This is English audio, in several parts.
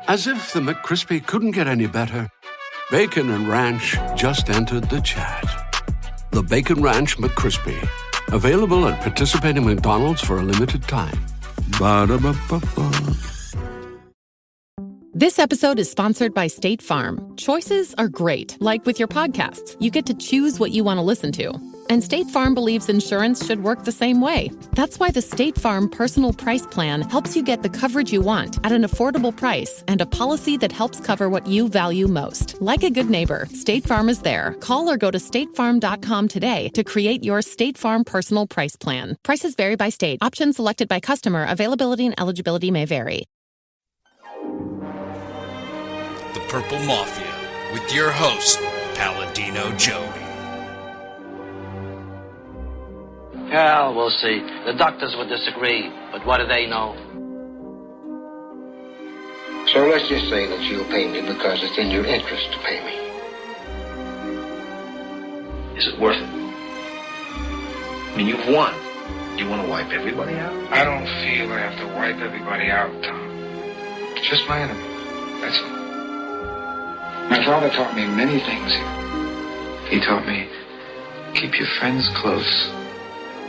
As if the McCrispy couldn't get any better, Bacon and Ranch just entered the chat. The Bacon Ranch McCrispy, available at participating McDonald's for a limited time. Ba-da-ba-ba-ba. This episode is sponsored by State Farm. Choices are great. Like with your podcasts, you get to choose what you want to listen to. And State Farm believes insurance should work the same way. That's why the State Farm Personal Price Plan helps you get the coverage you want at an affordable price and a policy that helps cover what you value most. Like a good neighbor, State Farm is there. Call or go to statefarm.com today to create your State Farm Personal Price Plan. Prices vary by state. Options selected by customer. Availability and eligibility may vary. The Purple Mafia with your host, Paladino Joey. Well, we'll see. The doctors would disagree, but what do they know? So let's just say that you'll pay me because it's in your interest to pay me. Is it worth it? I mean, you've won. Do you want to wipe everybody out? I don't feel I have to wipe everybody out, Tom. Just my enemy. That's all. My father taught me many things. He taught me, keep your friends close,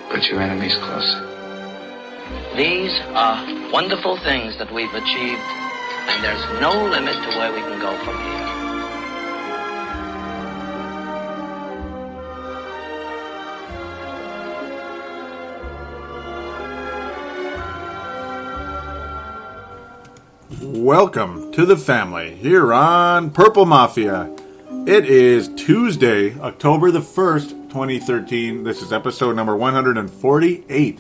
but your enemies closer. These are wonderful things that we've achieved, and there's no limit to where we can go from here. Welcome to the family here on Purple Mafia. It is Tuesday, October the 1st, 2013. This is episode number 148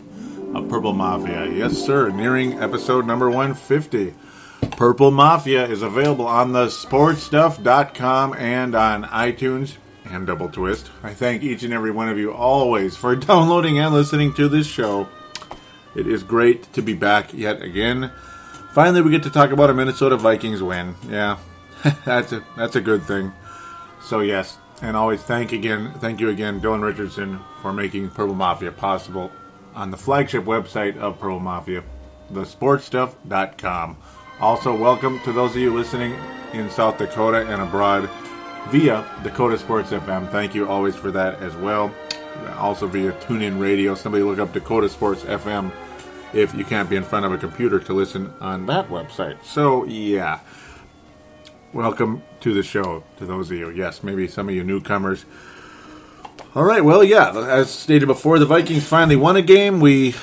of Purple Mafia. Yes, sir, nearing episode number 150. Purple Mafia is available on the sportstuff.com and on iTunes and Double Twist. I thank each and every one of you always for downloading and listening to this show. It is great to be back yet again. Finally, we get to talk about a Minnesota Vikings win. Yeah, that's a good thing. So yes, and always thank you again, Dylan Richardson, for making Purple Mafia possible on the flagship website of Purple Mafia, thesportstuff.com. Also, welcome to those of you listening in South Dakota and abroad via Dakota Sports FM. Thank you always for that as well. Also via TuneIn Radio. Somebody look up Dakota Sports FM if you can't be in front of a computer to listen on that website. So, yeah. Welcome to the show, to those of you. Yes, maybe some of you newcomers. All right, well, yeah, as stated before, the Vikings finally won a game. We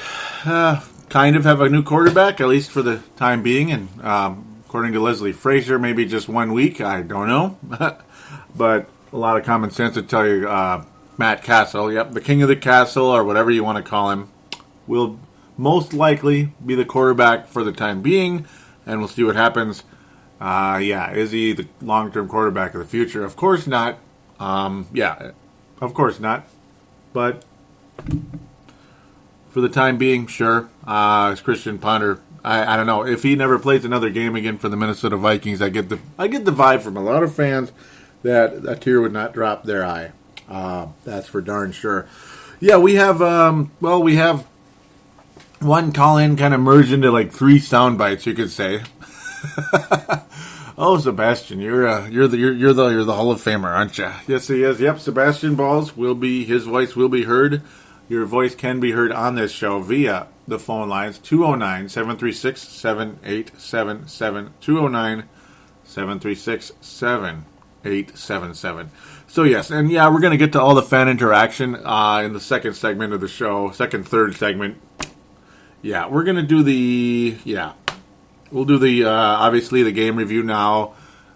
kind of have a new quarterback, at least for the time being. And according to Leslie Frazier, maybe just 1 week. I don't know. But a lot of common sense would tell you Matt Cassel, yep, the king of the castle, or whatever you want to call him, will most likely be the quarterback for the time being. And we'll see what happens. Is he the long-term quarterback of the future? Of course not. Of course not. But for the time being, sure. As Christian Ponder, I don't know. If he never plays another game again for the Minnesota Vikings, I get the vibe from a lot of fans that a tear would not drop their eye. That's for darn sure. Yeah, we have one call-in kind of merged into like 3 sound bites, you could say. Oh, Sebastian, you're the Hall of Famer, aren't you? Yes, he is. Yep, Sebastian Balls his voice will be heard. Your voice can be heard on this show via the phone lines 209-736-7877, 209-736-7877. So yes, and yeah, we're going to get to all the fan interaction in the second segment of the show, third segment. Yeah, we're going to do we'll do the, obviously, the game review now,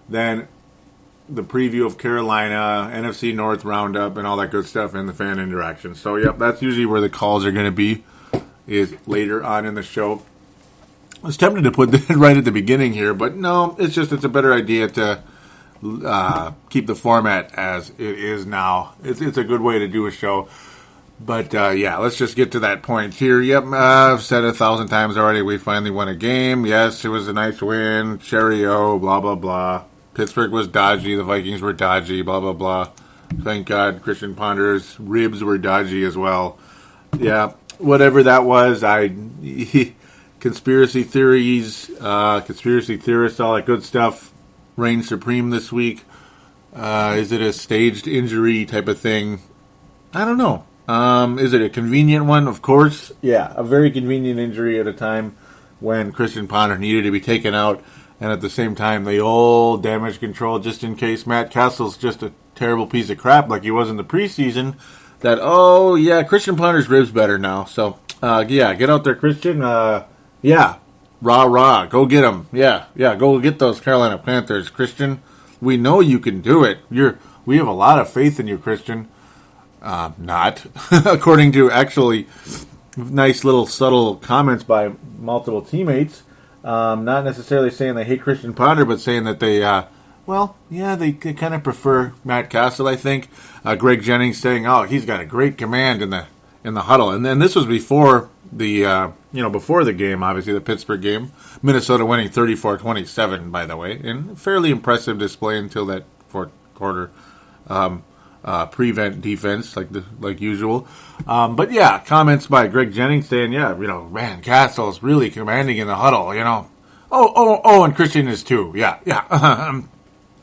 then the preview of Carolina, NFC North roundup, and all that good stuff, and the fan interaction. So, yep, that's usually where the calls are going to be, is later on in the show. I was tempted to put that right at the beginning here, but no, it's a better idea to keep the format as it is now. It's a good way to do a show. But, let's just get to that point here. Yep, I've said it 1,000 times already. We finally won a game. Yes, it was a nice win. Cheerio, blah, blah, blah. Pittsburgh was dodgy. The Vikings were dodgy, blah, blah, blah. Thank God Christian Ponder's ribs were dodgy as well. Yeah, whatever that was, conspiracy theories, conspiracy theorists, all that good stuff reign supreme this week. Is it a staged injury type of thing? I don't know. Is it a convenient one? Of course. Yeah, a very convenient injury at a time when Christian Ponder needed to be taken out. And at the same time, the old damage control, just in case Matt Cassel's just a terrible piece of crap like he was in the preseason. That, oh, yeah, Christian Ponder's ribs better now. So, yeah, get out there, Christian. Yeah, rah, go get them. Yeah, go get those Carolina Panthers, Christian. We know you can do it. We have a lot of faith in you, Christian. Not. According to actually nice little subtle comments by multiple teammates. Not necessarily saying they hate Christian Ponder, but saying that they, they kind of prefer Matt Cassel, I think. Greg Jennings saying, oh, he's got a great command in the huddle. And then this was before before the game, obviously, the Pittsburgh game. Minnesota winning 34-27, by the way. And fairly impressive display until that fourth quarter prevent defense, like usual. But yeah, comments by Greg Jennings saying, man, Cassel's really commanding in the huddle, Oh, and Christian is too. Yeah. And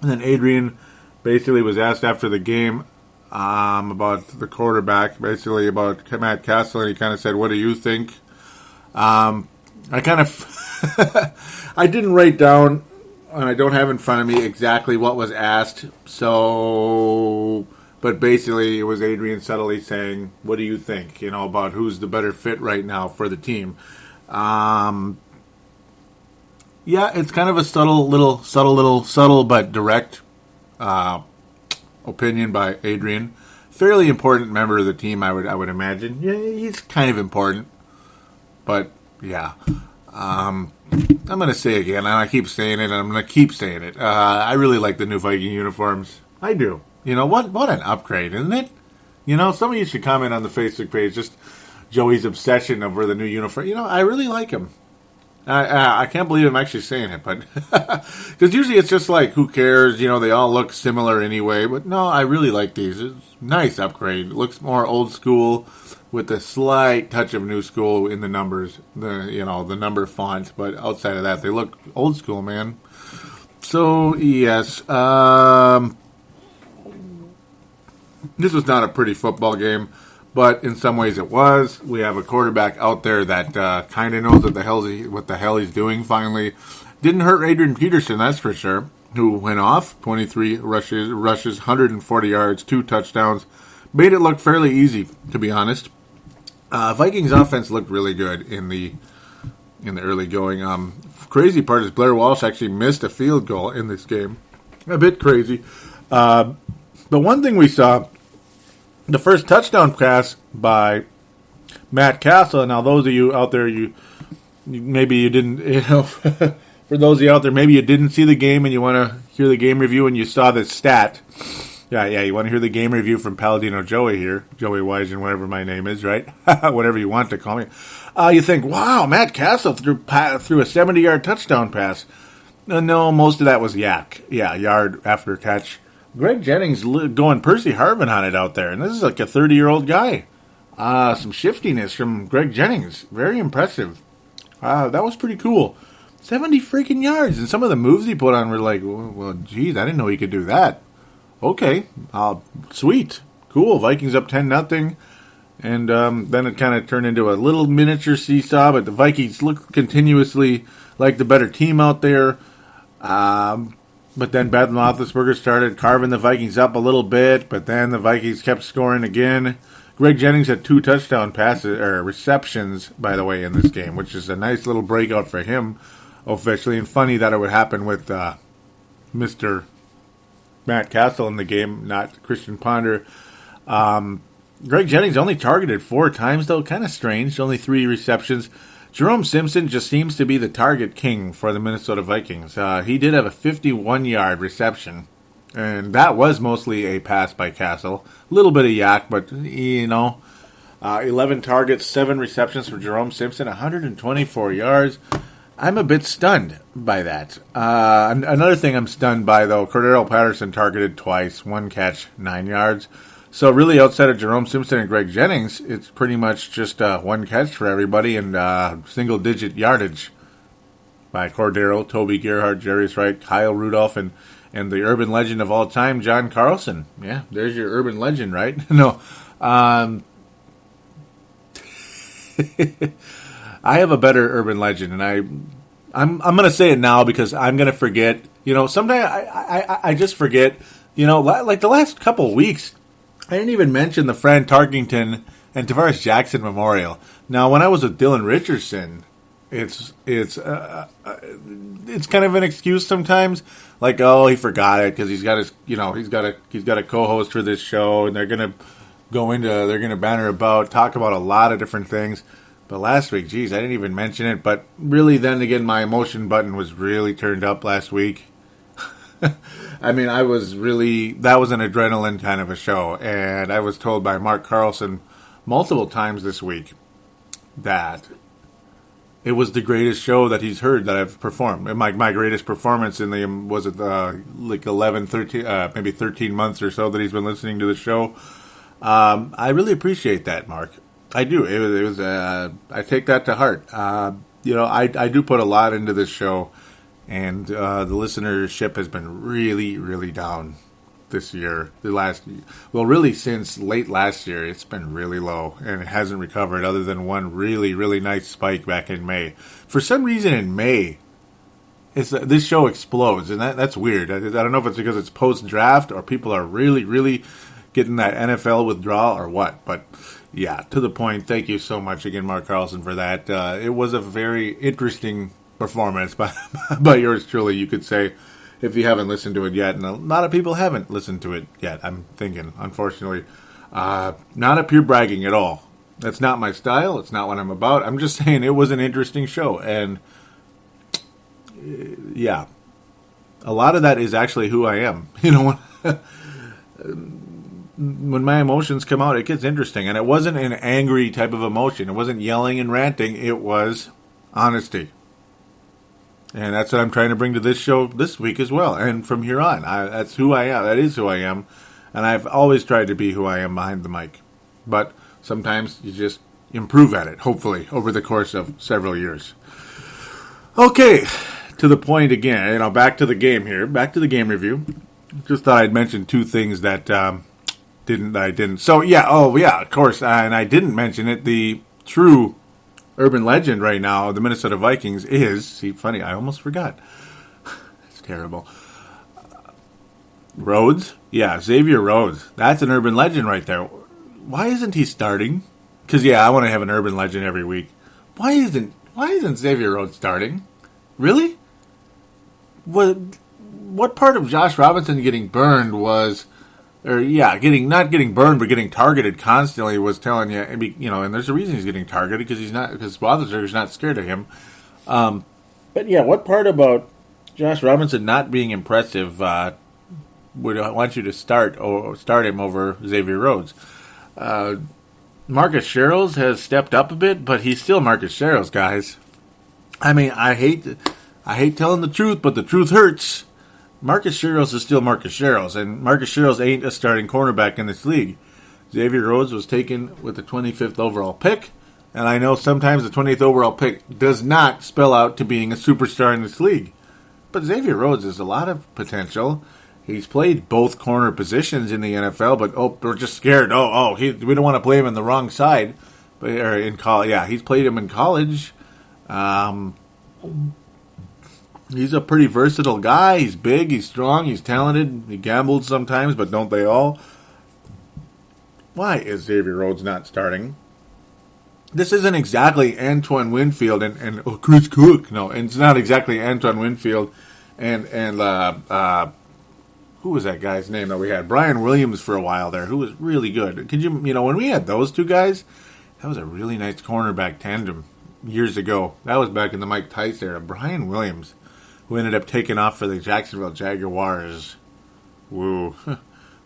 then Adrian basically was asked after the game about the quarterback, basically about Matt Cassel, and he kind of said, what do you think? I kind of, I didn't write down, and I don't have in front of me exactly what was asked, but basically it was Adrian subtly saying, what do you think, about who's the better fit right now for the team? Yeah, it's kind of a subtle but direct opinion by Adrian. Fairly important member of the team, I would imagine. Yeah, he's kind of important. But, yeah. I'm going to say again, and I keep saying it, and I'm going to keep saying it. I really like the new Viking uniforms. I do. What an upgrade, isn't it? Some of you should comment on the Facebook page, just Joey's obsession over the new uniform. I really like him. I can't believe I'm actually saying it, but because usually it's just like, who cares? They all look similar anyway. But no, I really like these. It's a nice upgrade. It looks more old school with a slight touch of new school in the numbers, the number font. But outside of that, they look old school, man. So yes, this was not a pretty football game. But in some ways it was. We have a quarterback out there that kind of knows what the hell he's doing finally. Didn't hurt Adrian Peterson, that's for sure, who went off. 23 rushes, 140 yards, 2 touchdowns. Made it look fairly easy, to be honest. Vikings offense looked really good in the early going. Crazy part is Blair Walsh actually missed a field goal in this game. A bit crazy. But one thing we saw, the first touchdown pass by Matt Cassel. Now, those of you out there, maybe you didn't, for those of you out there, maybe you didn't see the game and you want to hear the game review and you saw this stat. Yeah, you want to hear the game review from Paladino Joey here, Joey Wiseman, whatever my name is, right? Whatever you want to call me. You think, wow, Matt Cassel threw a 70-yard touchdown pass. No, most of that was yak. Yeah, yard after catch. Greg Jennings going Percy Harvin on it out there, and this is like a 30-year-old guy. Some shiftiness from Greg Jennings. Very impressive. That was pretty cool. 70 freaking yards, and some of the moves he put on were like, well, geez, I didn't know he could do that. Okay, sweet. Cool, Vikings up 10-0, and then it kind of turned into a little miniature seesaw, but the Vikings look continuously like the better team out there. But then Ben Roethlisberger started carving the Vikings up a little bit, but then the Vikings kept scoring again. Greg Jennings had 2 touchdown passes or receptions, by the way, in this game, which is a nice little breakout for him officially. And funny that it would happen with Mr. Matt Cassel in the game, not Christian Ponder. Greg Jennings only targeted 4 times, though. Kind of strange. Only 3 receptions. Jerome Simpson just seems to be the target king for the Minnesota Vikings. He did have a 51-yard reception, and that was mostly a pass by Cassel. A little bit of yak, but, 11 targets, 7 receptions for Jerome Simpson, 124 yards. I'm a bit stunned by that. Another thing I'm stunned by, though, Cordero Patterson targeted twice, 1 catch, 9 yards. So really, outside of Jerome Simpson and Greg Jennings, it's pretty much just one catch for everybody and single-digit yardage by Cordero, Toby Gerhardt, Jarius Wright, Kyle Rudolph, and the urban legend of all time, John Carlson. Yeah, there's your urban legend, right? No. I have a better urban legend, and I'm going to say it now because I'm going to forget. You know, sometimes I just forget. You know, like the last couple of weeks, I didn't even mention the Fran Tarkington and Tavares Jackson Memorial. Now, when I was with Dylan Richardson, it's kind of an excuse sometimes. Like, oh, he forgot it because he's got a co-host for this show, and they're gonna banter about, talk about a lot of different things. But last week, geez, I didn't even mention it. But really, then again, my emotion button was really turned up last week. I mean, that was an adrenaline kind of a show. And I was told by Mark Carlson multiple times this week that it was the greatest show that he's heard that I've performed. And my greatest performance in the, was it like 11, 13, maybe 13 months or so that he's been listening to the show. I really appreciate that, Mark. I do. It was I take that to heart. You know, I do put a lot into this show, and the listenership has been really, really down this year. Really since late last year, it's been really low, and it hasn't recovered other than one really, really nice spike back in May. For some reason in May, this show explodes, and that's weird. I don't know if it's because it's post-draft or people are really, really getting that NFL withdrawal or what, but yeah, to the point. Thank you so much again, Mark Carlson, for that. It was a very interesting performance by yours truly, you could say, if you haven't listened to it yet. And a lot of people haven't listened to it yet, I'm thinking, unfortunately. Not a pure bragging at all. That's not my style. It's not what I'm about. I'm just saying it was an interesting show. And yeah, a lot of that is actually who I am. You know, when my emotions come out, it gets interesting. And it wasn't an angry type of emotion. It wasn't yelling and ranting. It was honesty. And that's what I'm trying to bring to this show this week as well. And from here on, that's who I am. That is who I am. And I've always tried to be who I am behind the mic. But sometimes you just improve at it, hopefully, over the course of several years. Okay, to the point again. You know, back to the game here. Back to the game review. Just thought I'd mention two things that I didn't. So, yeah, of course. And I didn't mention it. The true urban legend right now, the Minnesota Vikings, funny, I almost forgot. It's terrible. Rhodes? Yeah, Xavier Rhodes. That's an urban legend right there. Why isn't he starting? Because, yeah, I want to have an urban legend every week. Why isn't Xavier Rhodes starting? Really? What part of Josh Robinson getting burned was... not getting burned, but getting targeted constantly was telling you, you know, and there's a reason he's getting targeted because Roethlisberger's not scared of him. But yeah, what part about Josh Robinson not being impressive would I want you to start him over Xavier Rhodes? Marcus Sherrills has stepped up a bit, but he's still Marcus Sherrills, guys. I mean, I hate telling the truth, but the truth hurts. Marcus Sherrills is still Marcus Sherrills, and Marcus Sherrills ain't a starting cornerback in this league. Xavier Rhodes was taken with the 25th overall pick, and I know sometimes the 20th overall pick does not spell out to being a superstar in this league. But Xavier Rhodes has a lot of potential. He's played both corner positions in the NFL, but we're just scared. We don't want to play him on the wrong side. Or in college, yeah, he's played him in college. He's a pretty versatile guy. He's big, he's strong, he's talented. He gambled sometimes, but don't they all? Why is Xavier Rhodes not starting? This isn't exactly Antoine Winfield and Chris Cook. No, it's not exactly Antoine Winfield and who was that guy's name that we had? Brian Williams for a while there, who was really good. Could you when we had those two guys, that was a really nice cornerback tandem years ago. That was back in the Mike Tice era. Brian Williams, who ended up taking off for the Jacksonville Jaguars. Woo.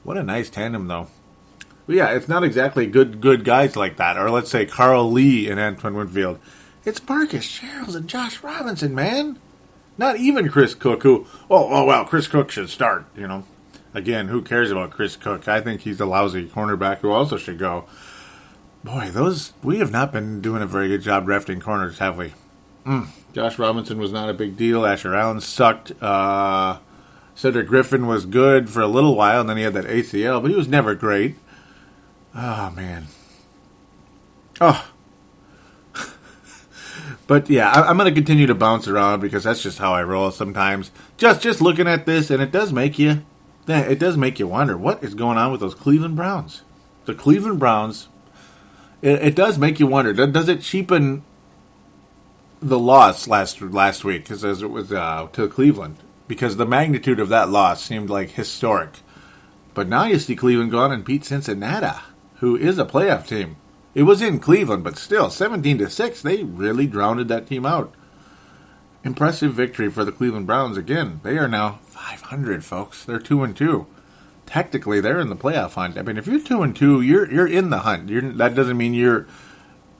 What a nice tandem, though. But yeah, it's not exactly good guys like that. Or let's say Carl Lee and Antoine Winfield. It's Marcus Sherrills and Josh Robinson, man. Not even Chris Cook, who, well, Chris Cook should start, Again, who cares about Chris Cook? I think he's a lousy cornerback who also should go. Boy, we have not been doing a very good job drafting corners, have we? Josh Robinson was not a big deal. Asher Allen sucked. Cedric Griffin was good for a little while, and then he had that ACL, but he was never great. Oh, man. Oh. But, yeah, I'm going to continue to bounce around because that's just how I roll sometimes. Just looking at this, and it does make you wonder, what is going on with those Cleveland Browns? The Cleveland Browns, it does make you wonder. Does it cheapen the loss last week as it was to Cleveland? Because the magnitude of that loss seemed like historic. But now you see Cleveland go on and beat Cincinnati, who is a playoff team. It was in Cleveland, but still, 17-6, they really drowned that team out. Impressive victory for the Cleveland Browns again. They are now 500, folks. They're 2-2. Technically, they're in the playoff hunt. I mean, if you're 2-2, you're in the hunt. That doesn't mean you're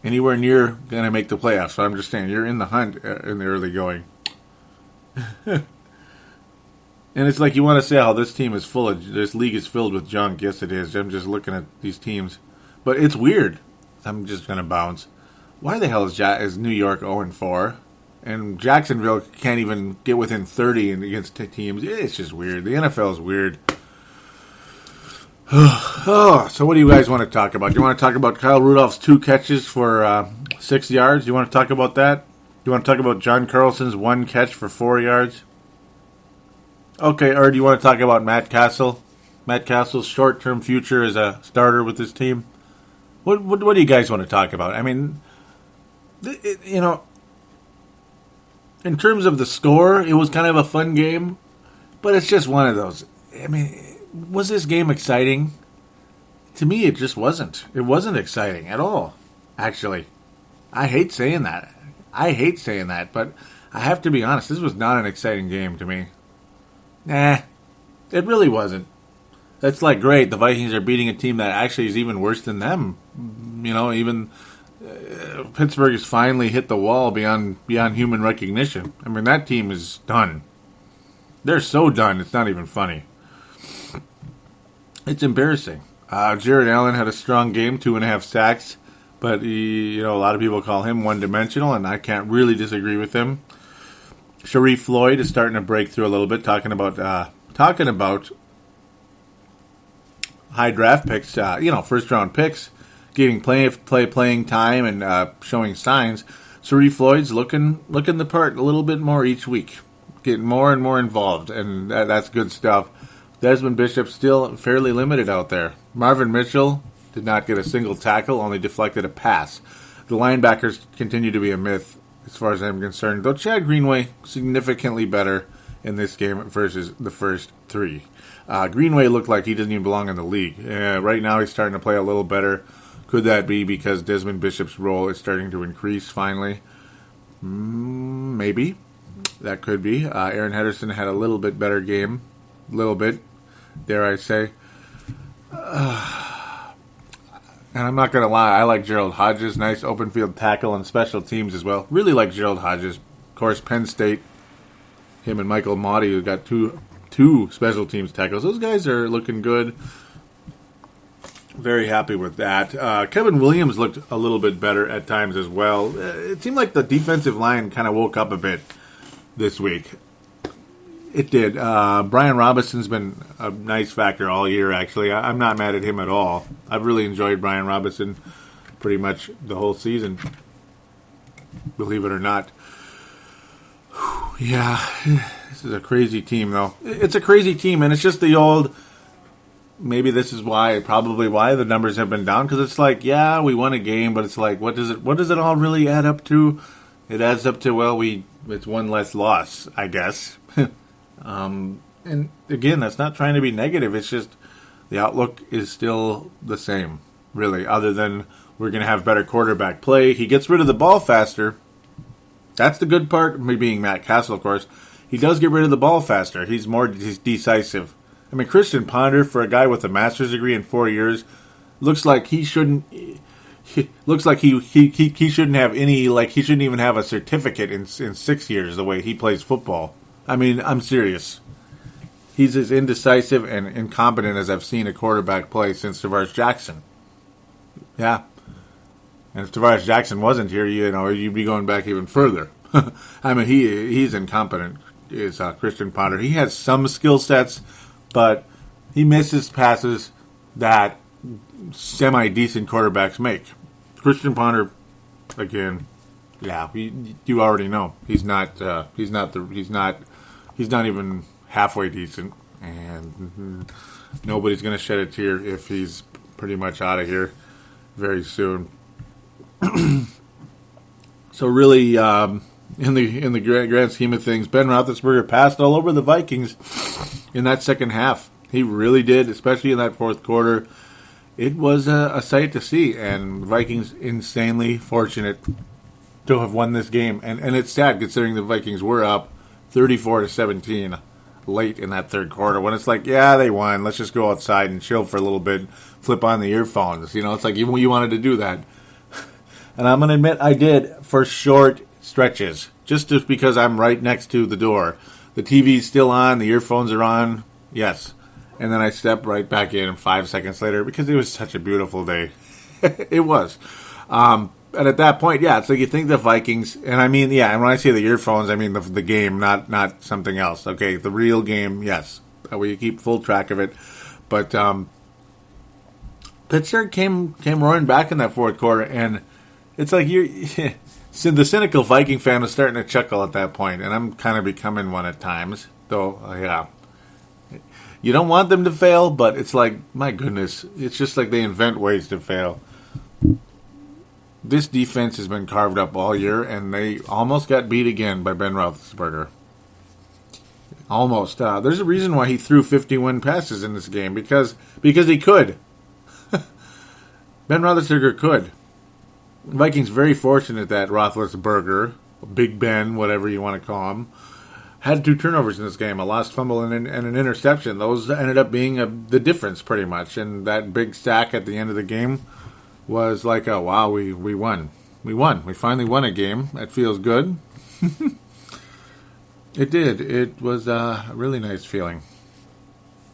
anywhere near going to make the playoffs. So I'm just saying, you're in the hunt in the early going. And it's like you want to say how this league is filled with junk. Yes, it is. I'm just looking at these teams. But it's weird. I'm just going to bounce. Why the hell is New York 0-4? And Jacksonville can't even get within 30 against teams. It's just weird. The NFL is weird. So what do you guys want to talk about? Do you want to talk about Kyle Rudolph's 2 catches for 6 yards? Do you want to talk about that? Do you want to talk about John Carlson's 1 catch for 4 yards? Okay, or do you want to talk about Matt Cassel? Matt Cassel's short-term future as a starter with this team? What do you guys want to talk about? I mean, in terms of the score, it was kind of a fun game, but it's just one of those. I mean, was this game exciting? To me, it just wasn't. It wasn't exciting at all, actually. I hate saying that, but I have to be honest, this was not an exciting game to me. Nah, it really wasn't. That's like, great, the Vikings are beating a team that actually is even worse than them. Even Pittsburgh has finally hit the wall beyond human recognition. I mean, that team is done. They're so done, it's not even funny. It's embarrassing. Jared Allen had a strong game, 2.5 sacks, but a lot of people call him one-dimensional, and I can't really disagree with him. Sharif Floyd is starting to break through a little bit, talking about high draft picks, first-round picks, getting playing time and showing signs. Sharif Floyd's looking the part a little bit more each week, getting more and more involved, and that's good stuff. Desmond Bishop still fairly limited out there. Marvin Mitchell did not get a single tackle, only deflected a pass. The linebackers continue to be a myth as far as I'm concerned, though Chad Greenway significantly better in this game versus the first 3. Greenway looked like he doesn't even belong in the league. Right now he's starting to play a little better. Could that be because Desmond Bishop's role is starting to increase finally? Maybe. That could be. Aaron Henderson had a little bit better game. A little bit, dare I say. And I'm not going to lie, I like Gerald Hodges. Nice open field tackle and special teams as well. Really like Gerald Hodges. Of course, Penn State, him and Michael Motti, who got two special teams tackles. Those guys are looking good. Very happy with that. Kevin Williams looked a little bit better at times as well. It seemed like the defensive line kind of woke up a bit this week. It did. Brian Robinson's been a nice factor all year, actually. I'm not mad at him at all. I've really enjoyed Brian Robinson pretty much the whole season, believe it or not. Yeah, this is a crazy team, though. It's a crazy team, and it's just the old... Maybe this is probably why the numbers have been down, because it's like, yeah, we won a game, but it's like, what does it all really add up to? It adds up to, it's one less loss, I guess. And again, that's not trying to be negative. It's just the outlook is still the same, really, other than we're going to have better quarterback play. He gets rid of the ball faster. That's the good part, me being Matt Cassel, of course. He does get rid of the ball faster. He's more decisive. I mean, Christian Ponder, for a guy with a master's degree in 4 years, looks like he shouldn't. Looks like he shouldn't have any. Like, he shouldn't even have a certificate in 6 years. The way he plays football. I mean, I'm serious. he's as indecisive and incompetent as I've seen a quarterback play since Tarvaris Jackson. Yeah. And if Tarvaris Jackson wasn't here, you'd be going back even further. I mean, he's incompetent, is Christian Ponder. He has some skill sets, but he misses passes that semi-decent quarterbacks make. Christian Ponder, again, yeah, you already know he's not even halfway decent, and nobody's going to shed a tear if he's pretty much out of here very soon. So really, in the grand scheme of things, Ben Roethlisberger passed all over the Vikings in that second half. He really did, especially in that fourth quarter. It was a sight to see, and the Vikings insanely fortunate to have won this game. And it's sad considering the Vikings were up 34-17 late in that third quarter when it's like, yeah, they won. Let's just go outside and chill for a little bit, flip on the earphones. It's like you wanted to do that. And I'm going to admit I did for short stretches, just because I'm right next to the door. The TV's still on, the earphones are on, yes. And then I stepped right back in 5 seconds later because it was such a beautiful day. It was. And at that point, yeah, it's like you think the Vikings, and I mean, yeah, and when I say the earphones, I mean the game, not something else. Okay, the real game, yes. That way you keep full track of it. But Pittsburgh came roaring back in that fourth quarter, and it's like the cynical Viking fan was starting to chuckle at that point, and I'm kind of becoming one at times, though, yeah. You don't want them to fail, but it's like, my goodness, it's just like they invent ways to fail. This defense has been carved up all year, and they almost got beat again by Ben Roethlisberger. Almost. There's a reason why he threw 51 passes in this game, because he could. Ben Roethlisberger could. Vikings very fortunate that Roethlisberger, Big Ben, whatever you want to call him, had 2 turnovers in this game, a lost fumble and an interception. Those ended up being the difference pretty much. And that big sack at the end of the game was like, oh, wow, we won. We won. We finally won a game. That feels good. It did. It was a really nice feeling.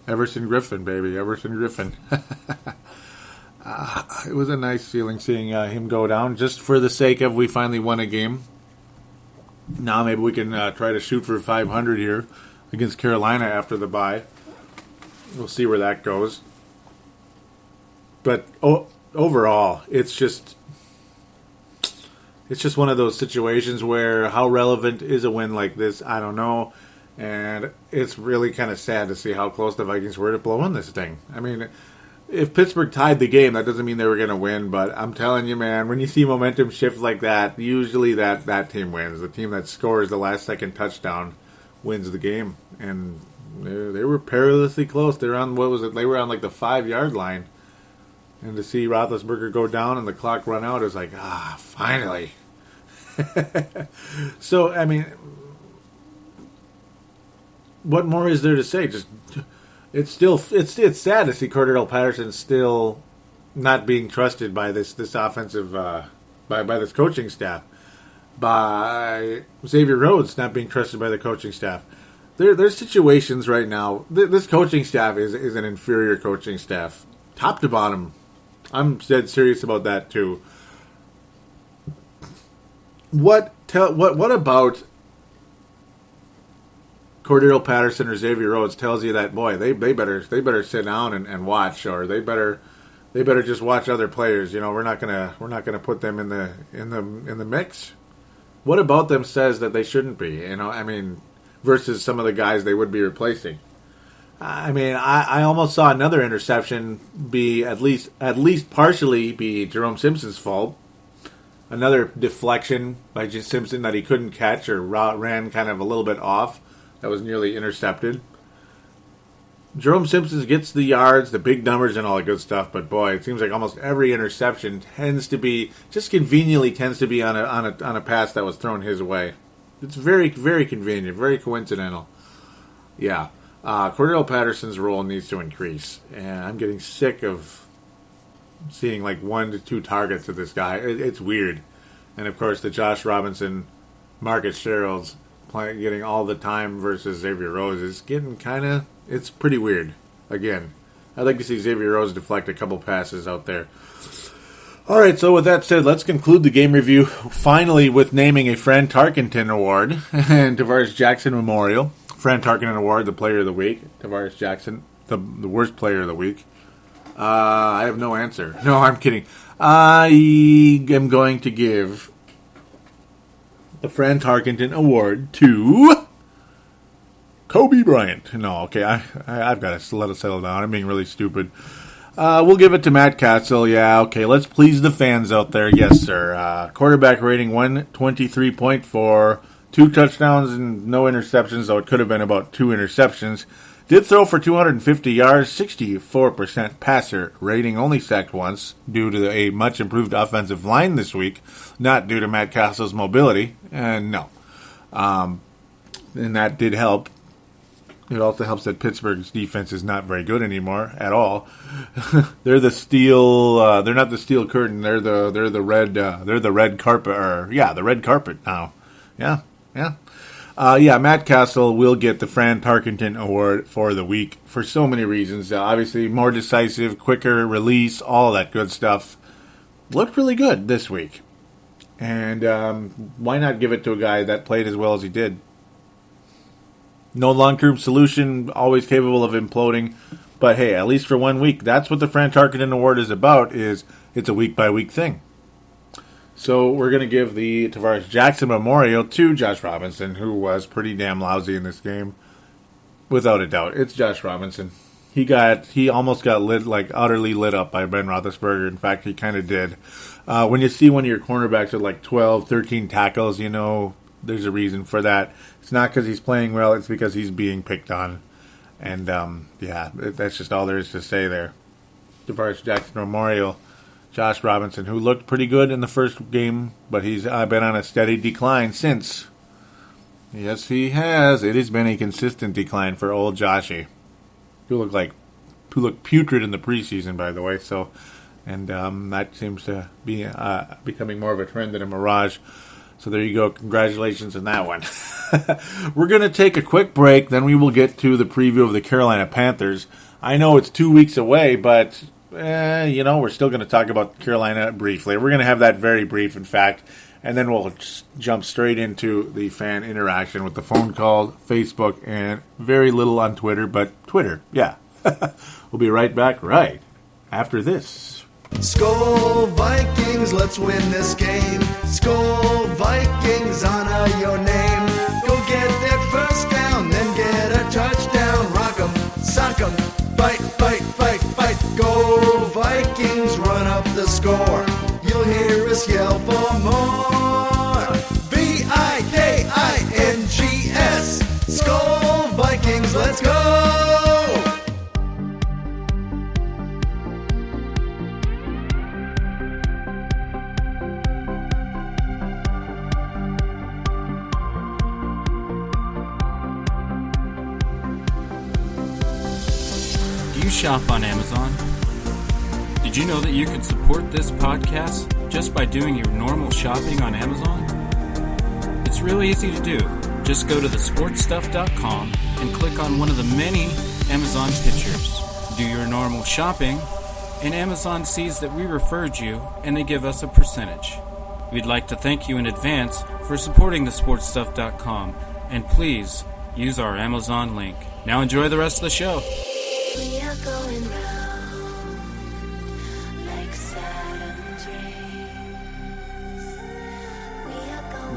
Everson Griffin, baby. Everson Griffin. It was a nice feeling seeing him go down just for the sake of we finally won a game. Now maybe we can try to shoot for 500 here against Carolina after the bye. We'll see where that goes. But overall, it's just one of those situations where how relevant is a win like this? I don't know. And it's really kind of sad to see how close the Vikings were to blowing this thing. I mean, if Pittsburgh tied the game, that doesn't mean they were going to win. But I'm telling you, man, when you see momentum shift like that, usually that team wins. The team that scores the last-second touchdown wins the game. And they were perilously close. They were on, They were on like the 5-yard line. And to see Roethlisberger go down and the clock run out is like, finally. So, I mean, what more is there to say? It's sad to see Cordell Patterson still not being trusted by this offensive by this coaching staff, by Xavier Rhodes not being trusted by the coaching staff. There's situations right now. This coaching staff is an inferior coaching staff, top to bottom. I'm dead serious about that too. What about Cordell Patterson or Xavier Rhodes tells you that, boy, they better sit down and watch, or they better just watch other players. We're not gonna put them in the mix. What about them says that they shouldn't be? I mean, versus some of the guys they would be replacing. I mean, I almost saw another interception be at least partially be Jerome Simpson's fault. Another deflection by Simpson that he couldn't catch or ran kind of a little bit off. That was nearly intercepted. Jerome Simpson gets the yards, the big numbers, and all the good stuff, but boy, it seems like almost every interception tends to be on a pass that was thrown his way. It's very, very convenient, very coincidental. Yeah. Cordell Patterson's role needs to increase, and I'm getting sick of seeing like 1 to 2 targets of this guy. It's weird. And of course, the Josh Robinson, Marcus Sherrills getting all the time versus Xavier Rose is getting it's pretty weird. Again, I'd like to see Xavier Rose deflect a couple passes out there. All right, so with that said, let's conclude the game review finally with naming a Fran Tarkenton Award and Tavares Jackson Memorial. Fran Tarkenton Award, the Player of the Week. Tavares Jackson, the worst Player of the Week. I have no answer. No, I'm kidding. I am going to give the Fran Tarkenton Award to Kobe Bryant. No, okay, I've got to let it settle down. I'm being really stupid. We'll give it to Matt Cassel. Yeah, okay, let's please the fans out there. Yes, sir. Quarterback rating 123.4, 2 touchdowns and no interceptions, though it could have been about 2 interceptions. Did throw for 250 yards, 64% passer rating, only sacked once due to a much improved offensive line this week, not due to Matt Cassel's mobility. And no. And that did help. It also helps that Pittsburgh's defense is not very good anymore at all. They're the steel. They're not the steel curtain. They're the red. They're the red carpet. The red carpet now. Yeah. Matt Cassel will get the Fran Tarkenton Award for the week for so many reasons. Obviously, more decisive, quicker release, all that good stuff. Looked really good this week, and why not give it to a guy that played as well as he did? No long-term solution, always capable of imploding. But hey, at least for 1 week, that's what the Fran Tarkenton Award is about, is it's a week-by-week thing. So we're going to give the Tavares Jackson Memorial to Josh Robinson, who was pretty damn lousy in this game. Without a doubt, it's Josh Robinson. He almost got utterly lit up by Ben Roethlisberger. In fact, he kind of did. When you see one of your cornerbacks with 12, 13 tackles, you know there's a reason for that. It's not because he's playing well, it's because he's being picked on. And, that's just all there is to say there. Tavares Jackson Memorial, Josh Robinson, who looked pretty good in the first game, but he's been on a steady decline since. Yes, he has. It has been a consistent decline for old Joshy, who looked putrid in the preseason, by the way. So, and that seems to be becoming more of a trend than a mirage. So there you go. Congratulations on that one. We're going to take a quick break. Then we will get to the preview of the Carolina Panthers. I know it's 2 weeks away, but, we're still going to talk about Carolina briefly. We're going to have that very brief, in fact. And then we'll jump straight into the fan interaction with the phone call, Facebook, and very little on Twitter. But Twitter, yeah. We'll be right back right after this. Skol Vikings, let's win this game. Skol Vikings, honor your name. Go get that first down, then get a touchdown. Rock 'em, sock 'em, fight, fight, fight, fight. Go Vikings, run up the score. You'll hear us yell for more. V-I-K-I-N-G-S. Skol Vikings, let's go. Shop on Amazon. Did you know that you can support this podcast just by doing your normal shopping on Amazon? It's really easy to do. Just go to thesportstuff.com and click on one of the many Amazon pictures. Do your normal shopping, and Amazon sees that we referred you, and they give us a percentage. We'd like to thank you in advance for supporting thesportstuff.com, and please use our Amazon link. Now enjoy the rest of the show. We are going round like Saturn's rings.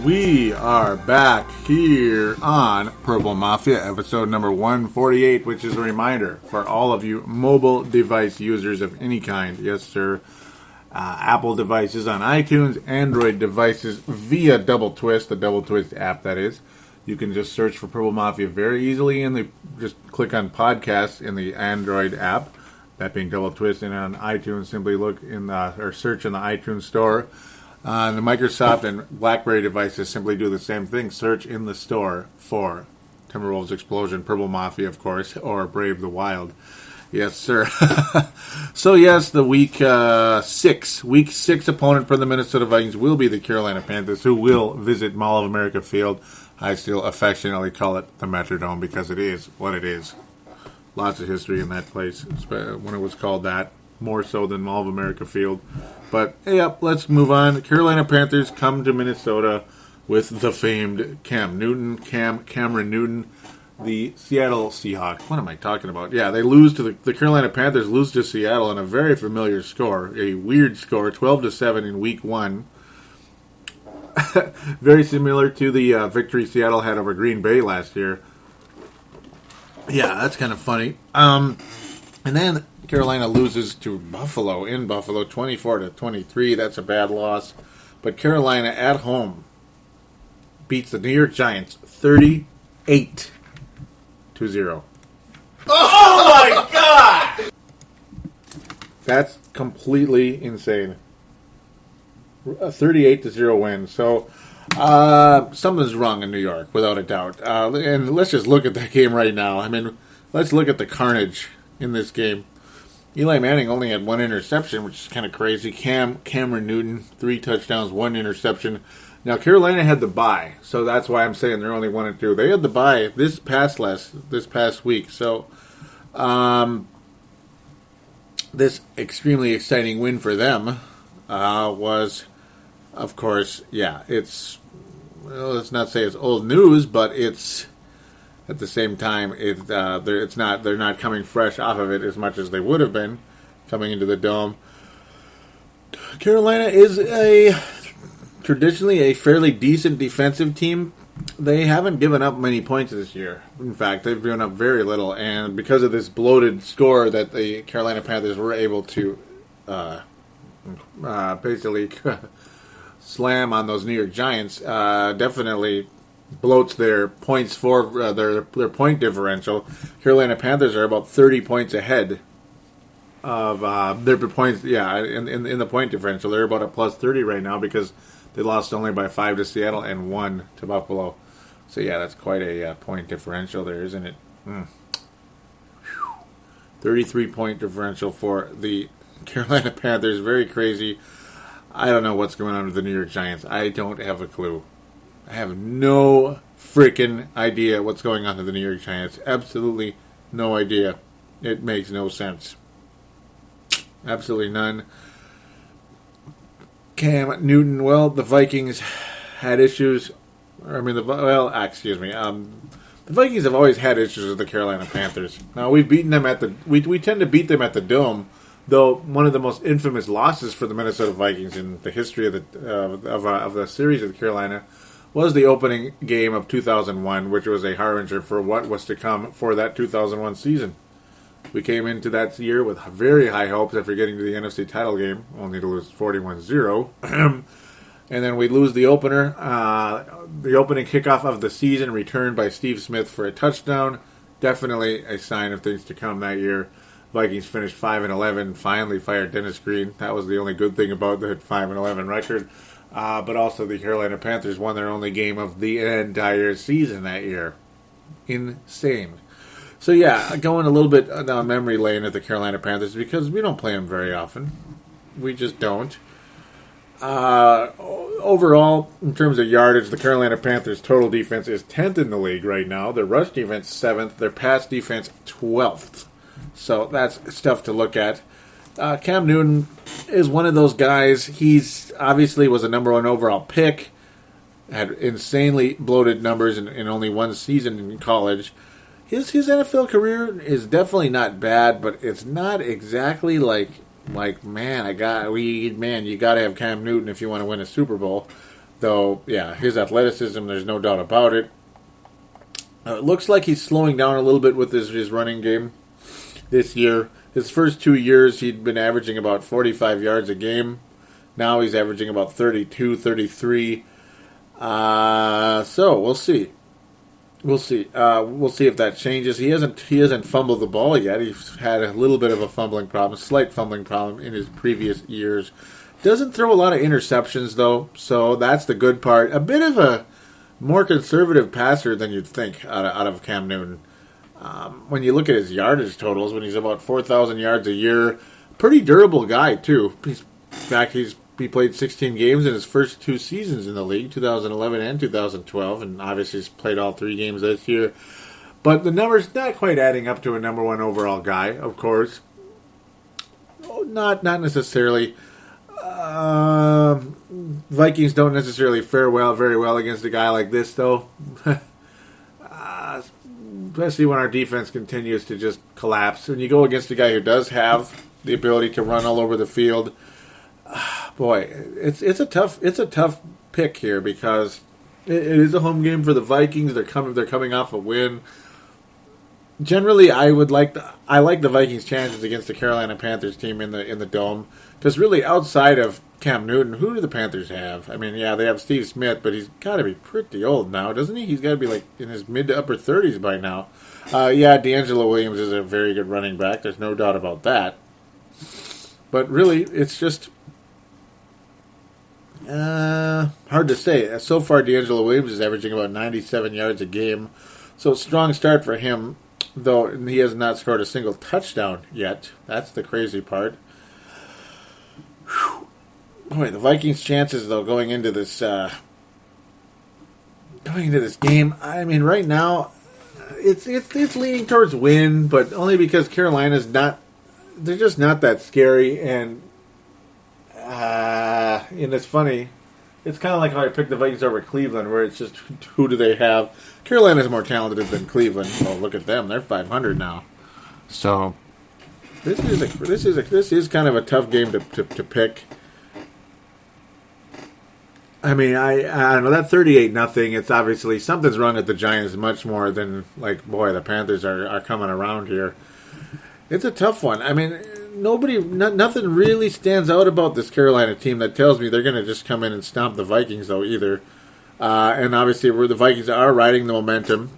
We are back here on Purple Mafia, episode number 148, which is a reminder for all of you mobile device users of any kind. Yes, sir. Apple devices on iTunes, Android devices via Double Twist, the Double Twist app, that is. You can just search for Purple Mafia very easily, and just click on podcasts in the Android app, that being Double Twist, and on iTunes, simply look in or search in the iTunes store. The Microsoft and BlackBerry devices simply do the same thing. Search in the store for Timberwolves Explosion, Purple Mafia, of course, or Brave the Wild. Yes, sir. So, yes, the week 6 opponent for the Minnesota Vikings will be the Carolina Panthers, who will visit Mall of America Field I still affectionately call it the Metrodome because it is what it is. Lots of history in that place when it was called that, more so than Mall of America Field. But, yeah, let's move on. The Carolina Panthers come to Minnesota with the famed Cameron Newton, the Seattle Seahawks. What am I talking about? Yeah, they lose to the Carolina Panthers lose to Seattle in a very familiar score, a weird score, 12-7 in Week 1. Very similar to the victory Seattle had over Green Bay last year. Yeah, that's kind of funny. And then Carolina loses to Buffalo in Buffalo, 24-23. That's a bad loss. But Carolina at home beats the New York Giants 38-0. Oh my God! That's completely insane. A 38-0 win. So something's wrong in New York, without a doubt. And let's just look at that game right now. I mean, let's look at the carnage in this game. Eli Manning only had 1 interception, which is kind of crazy. Cameron Newton, 3 touchdowns, 1 interception. Now, Carolina had the bye, so that's why I'm saying they're only 1-2. They had the bye this past week. So, this extremely exciting win for them was, of course, let's not say it's old news, but it's at the same time they're not coming fresh off of it as much as they would have been coming into the Dome. Carolina is traditionally a fairly decent defensive team. They haven't given up many points this year. In fact, they've given up very little, and because of this bloated score that the Carolina Panthers were able to basically slam on those New York Giants, definitely bloats their points for their point differential. Carolina Panthers are about 30 points ahead of their points. Yeah, in the point differential, they're about a plus 30 right now because they lost only by 5 to Seattle and 1 to Buffalo. So yeah, that's quite a point differential there, isn't it? 33 point differential for the Carolina Panthers. Very crazy. I don't know what's going on with the New York Giants. I don't have a clue. I have no freaking idea what's going on with the New York Giants. Absolutely no idea. It makes no sense. Absolutely none. Cam Newton, well, the Vikings had issues. The Vikings have always had issues with the Carolina Panthers. Now, we've beaten them we tend to beat them at the Dome, though one of the most infamous losses for the Minnesota Vikings in the history of the series of Carolina was the opening game of 2001, which was a harbinger for what was to come for that 2001 season. We came into that year with very high hopes after getting to the NFC title game, only to lose 41-0. And then we lose the opener. The opening kickoff of the season returned by Steve Smith for a touchdown. Definitely a sign of things to come that year. Vikings finished 5-11, finally fired Dennis Green. That was the only good thing about the 5-11 record. But also the Carolina Panthers won their only game of the entire season that year. Insane. So yeah, going a little bit down memory lane at the Carolina Panthers because we don't play them very often. We just don't. Overall, in terms of yardage, the Carolina Panthers' total defense is 10th in the league right now. Their rush defense 7th. Their pass defense 12th. So that's stuff to look at. Cam Newton is one of those guys. He's obviously was a number 1 overall pick. Had insanely bloated numbers in only one season in college. His NFL career is definitely not bad, but it's not exactly like you got to have Cam Newton if you want to win a Super Bowl. Though, yeah, his athleticism, there's no doubt about it. It looks like he's slowing down a little bit with his running game this year. His first 2 years, he'd been averaging about 45 yards a game. Now he's averaging about 32, 33. So we'll see. We'll see. We'll see if that changes. He hasn't fumbled the ball yet. He's had a little bit of a slight fumbling problem in his previous years. Doesn't throw a lot of interceptions though, so that's the good part. A bit of a more conservative passer than you'd think out of Cam Newton. When you look at his yardage totals, when he's about 4,000 yards a year, pretty durable guy too. In fact, he's he played 16 games in his first 2 seasons in the league, 2011 and 2012, and obviously he's played all 3 games this year. But the numbers not quite adding up to a number 1 overall guy, of course. Not necessarily. Vikings don't necessarily fare very well against a guy like this, though. Especially when our defense continues to just collapse. When you go against a guy who does have the ability to run all over the field, boy, it's a tough pick here because it is a home game for the Vikings. They're coming off a win. Generally, I like the Vikings' chances against the Carolina Panthers team in the Dome because really outside of Cam Newton, who do the Panthers have? I mean, yeah, they have Steve Smith, but he's got to be pretty old now, doesn't he? He's got to be like in his mid to upper 30s by now. Yeah, D'Angelo Williams is a very good running back. There's no doubt about that. But really, it's just hard to say. So far, D'Angelo Williams is averaging about 97 yards a game, so strong start for him. Though he has not scored a single touchdown yet. That's the crazy part. Whew. Boy, the Vikings' chances, though, going into this game, I mean, right now, it's leaning towards win, but only because Carolina's they're just not that scary, and it's funny. It's kind of like how I picked the Vikings over Cleveland, where it's just who do they have? Carolina's more talented than Cleveland. Well, look at them; they're 500 now. So this is kind of a tough game to pick. I mean, I don't know, that 38-0. It's obviously something's wrong with the Giants much more than the Panthers are coming around here. It's a tough one. I mean, nothing really stands out about this Carolina team that tells me they're going to just come in and stomp the Vikings, though, either. And obviously, where the Vikings are riding the momentum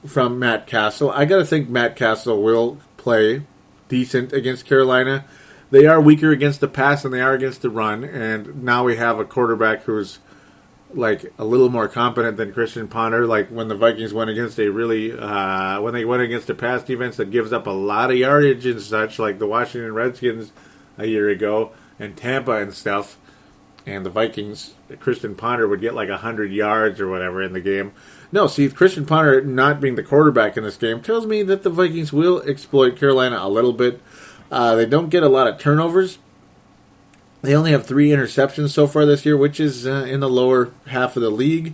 from Matt Cassel, I got to think Matt Cassel will play decent against Carolina. They are weaker against the pass than they are against the run, and now we have a quarterback who's like a little more competent than Christian Ponder. Like when the Vikings went against when they went against a pass defense that gives up a lot of yardage and such, like the Washington Redskins a year ago and Tampa and stuff, and the Vikings, Christian Ponder would get like 100 yards or whatever in the game. No, see, Christian Ponder not being the quarterback in this game tells me that the Vikings will exploit Carolina a little bit. They don't get a lot of turnovers. They only have 3 interceptions so far this year, which is in the lower half of the league.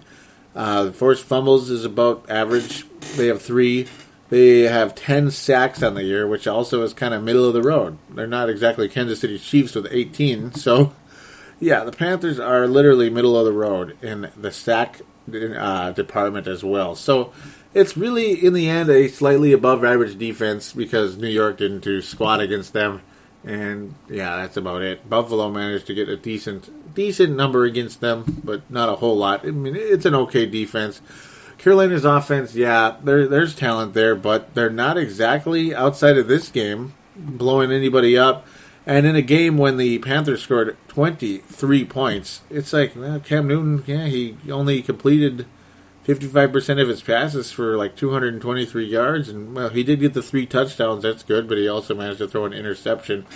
The forced fumbles is about average. They have 3. They have 10 sacks on the year, which also is kind of middle of the road. They're not exactly Kansas City Chiefs with 18. So, yeah, the Panthers are literally middle of the road in the sack department as well. So, it's really, in the end, a slightly above average defense because New York didn't do squat against them. And, yeah, that's about it. Buffalo managed to get a decent number against them, but not a whole lot. I mean, it's an okay defense. Carolina's offense, yeah, there's talent there, but they're not exactly, outside of this game, blowing anybody up. And in a game when the Panthers scored 23 points, it's like, well, Cam Newton, yeah, he only completed 55% of his passes for like 223 yards, and well, he did get the 3 touchdowns. That's good, but he also managed to throw an interception.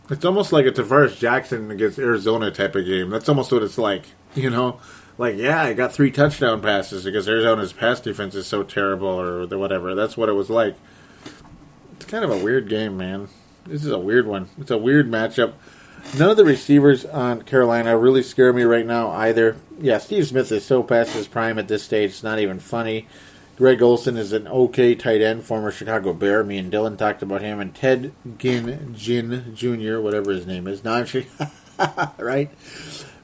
It's almost like a Tavares Jackson against Arizona type of game. That's almost what it's like, you know? Like, yeah, I got 3 touchdown passes because Arizona's pass defense is so terrible or whatever. That's what it was like. It's kind of a weird game, man. This is a weird one. It's a weird matchup. None of the receivers on Carolina really scare me right now either. Yeah, Steve Smith is so past his prime at this stage, it's not even funny. Greg Olsen is an okay tight end, former Chicago Bear. Me and Dylan talked about him. And Ted Ginn Jr., whatever his name is. No, I'm sure. Right?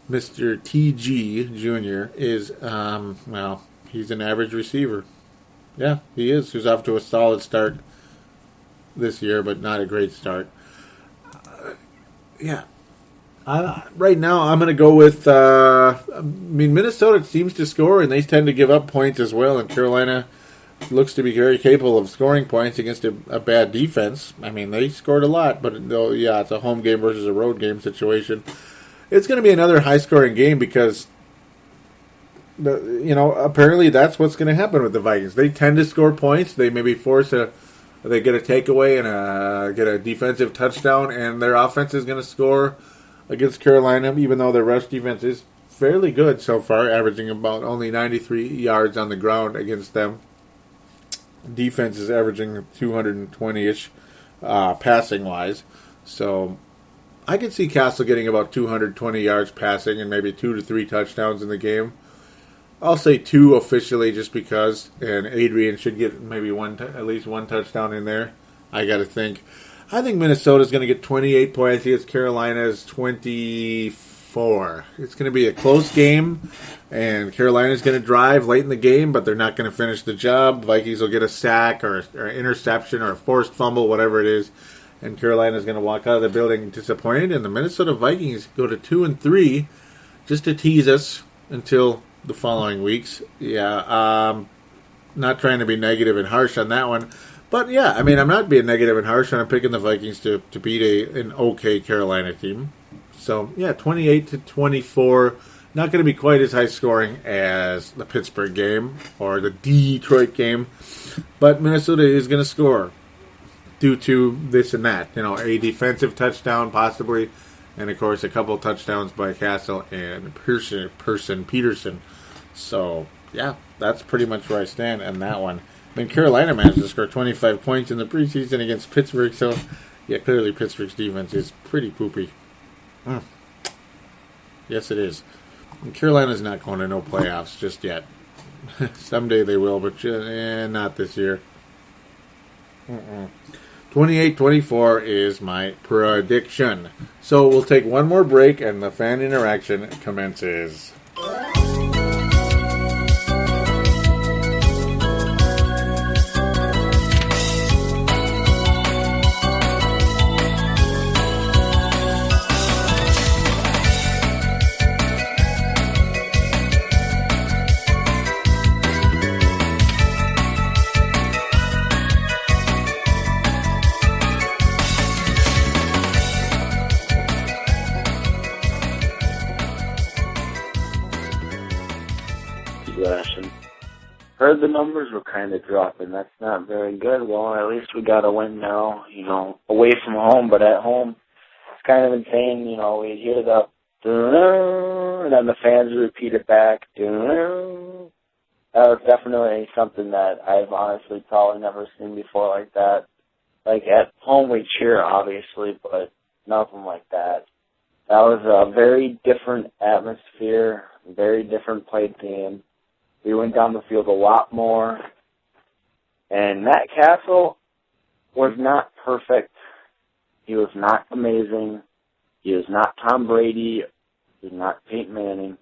Mr. T.G. Jr. is, well, he's an average receiver. Yeah, he is. He's off to a solid start this year, but not a great start. Yeah. Right now, I'm going to go with, Minnesota seems to score, and they tend to give up points as well, and Carolina looks to be very capable of scoring points against a bad defense. I mean, they scored a lot, but, yeah, it's a home game versus a road game situation. It's going to be another high-scoring game because, apparently that's what's going to happen with the Vikings. They tend to score points. They maybe force a they get a takeaway and get a defensive touchdown, and their offense is going to score against Carolina, even though their rush defense is fairly good so far, averaging about only 93 yards on the ground against them. Defense is averaging 220-ish passing-wise. So I could see Cassel getting about 220 yards passing and maybe 2 to 3 touchdowns in the game. I'll say 2 officially just because, and Adrian should get maybe at least one touchdown in there. I got to think. I think Minnesota's going to get 28 points against Carolina's 24. It's going to be a close game, and Carolina's going to drive late in the game, but they're not going to finish the job. Vikings will get a sack or an interception or a forced fumble, whatever it is, and Carolina's going to walk out of the building disappointed, and the Minnesota Vikings go to 2-3 just to tease us until the following weeks. Yeah, not trying to be negative and harsh on that one. But yeah, I mean, I'm not being negative and harsh when I'm picking the Vikings to beat an okay Carolina team. So yeah, 28-24. Not going to be quite as high scoring as the Pittsburgh game or the Detroit game. But Minnesota is going to score due to this and that. You know, a defensive touchdown possibly. And of course, a couple touchdowns by Cassel and Peterson. So, yeah, that's pretty much where I stand on that one. I mean, Carolina managed to score 25 points in the preseason against Pittsburgh, so, yeah, clearly Pittsburgh's defense is pretty poopy. Yes, it is. And Carolina's not going to no playoffs just yet. Someday they will, but not this year. 28-24 is my prediction. So we'll take one more break, and the fan interaction commences. Heard the numbers were kind of dropping. That's not very good. Well, at least we got a win now, you know, away from home, but at home, it's kind of insane. You know, we hear the and then the fans repeat it back. That was definitely something that I've honestly probably never seen before like that. Like, at home we cheer, obviously, but nothing like that. That was a very different atmosphere, very different play team. We went down the field a lot more. And Matt Cassel was not perfect. He was not amazing. He was not Tom Brady. He was not Peyton Manning.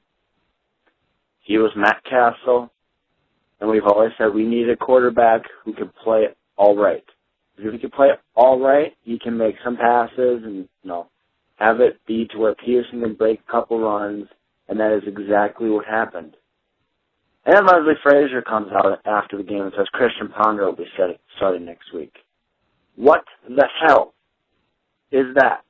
He was Matt Cassel. And we've always said we need a quarterback who can play it all right. If he can play it all right, he can make some passes and, you know, have it be to where Peterson can break a couple runs. And that is exactly what happened. And then Leslie Frazier comes out after the game and says Christian Ponder will be starting next week. What the hell is that?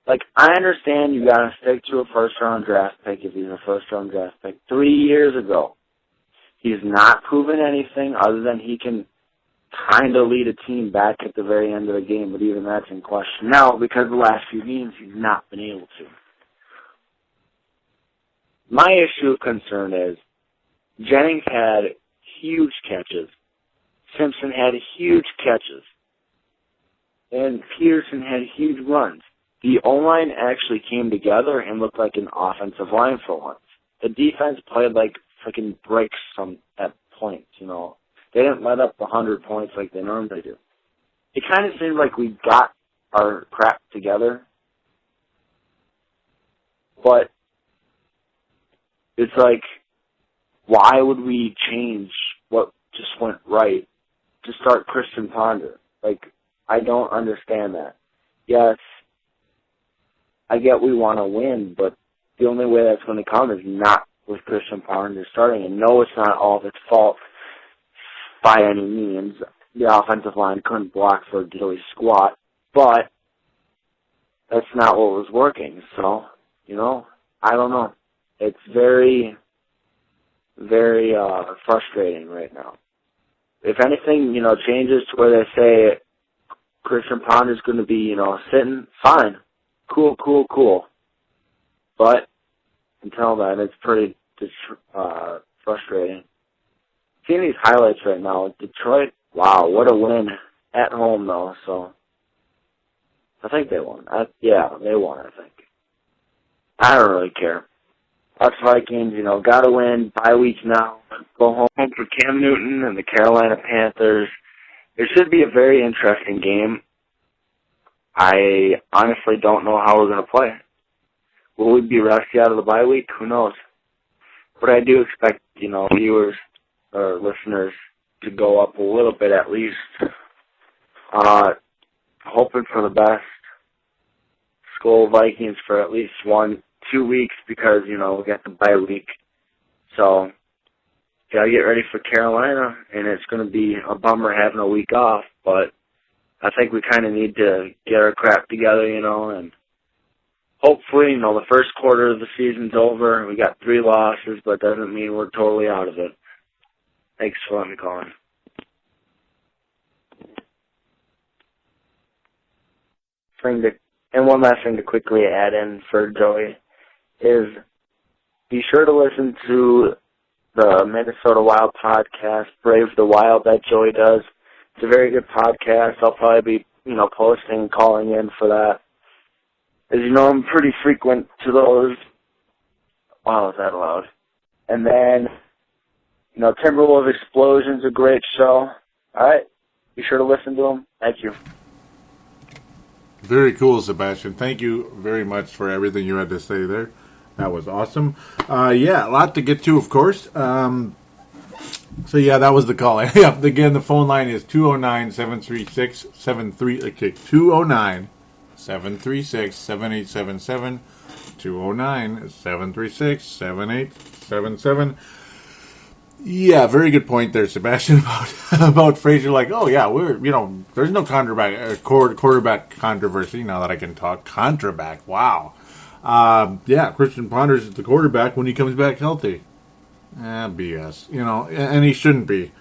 Like, I understand you got to stick to a first-round draft pick if he's a first-round draft pick. 3 years ago, he's not proven anything other than he can kind of lead a team back at the very end of the game, but even that's in question now because the last few games he's not been able to. My issue of concern is Jennings had huge catches. Simpson had huge catches. And Peterson had huge runs. The O-line actually came together and looked like an offensive line for once. The defense played like freaking bricks at points, you know. They didn't let up 100 points like they normally do. It kind of seemed like we got our crap together. But it's like, why would we change what just went right to start Christian Ponder? Like, I don't understand that. Yes, I get we want to win, but the only way that's going to come is not with Christian Ponder starting. And no, it's not all of its fault by any means. The offensive line couldn't block for a diddly squat, but that's not what was working. So, you know, I don't know. It's very frustrating right now. If anything, you know, changes to where they say Christian Ponder's going to be, sitting fine. Cool. But until then, it's pretty frustrating. Seeing these highlights right now, Detroit, wow, what a win at home, though. So I think they won. They won, I think. I don't really care. Us Vikings, got to win. Bye week now. Go home for Cam Newton and the Carolina Panthers. It should be a very interesting game. I honestly don't know how we're going to play. Will we be rusty out of the bye week? Who knows? But I do expect, viewers or listeners to go up a little bit at least. Hoping for the best. Skol Vikings for at least 1-2 weeks because, we got the bye week. So, got to get ready for Carolina, and it's going to be a bummer having a week off, but I think we kind of need to get our crap together, and hopefully, the first quarter of the season's over. We got 3 losses, but doesn't mean we're totally out of it. Thanks for letting me call in. And one last thing to quickly add in for Joey is be sure to listen to the Minnesota Wild podcast, Brave the Wild, that Joey does. It's a very good podcast. I'll probably be, posting and calling in for that. As you know, I'm pretty frequent to those. Wow, is that loud? And then, Timberwolves Explosion's a great show. All right, be sure to listen to them. Thank you. Very cool, Sebastian. Thank you very much for everything you had to say there. That was awesome. A lot to get to, of course. That was the call. Again, the phone line is 209-736-73... Okay, 209-736-7877. 209-736-7877. Yeah, very good point there, Sebastian, about Frazier. Like, there's no quarterback controversy now that I can talk. Contraback, wow. Christian Ponders is the quarterback when he comes back healthy. BS, and he shouldn't be.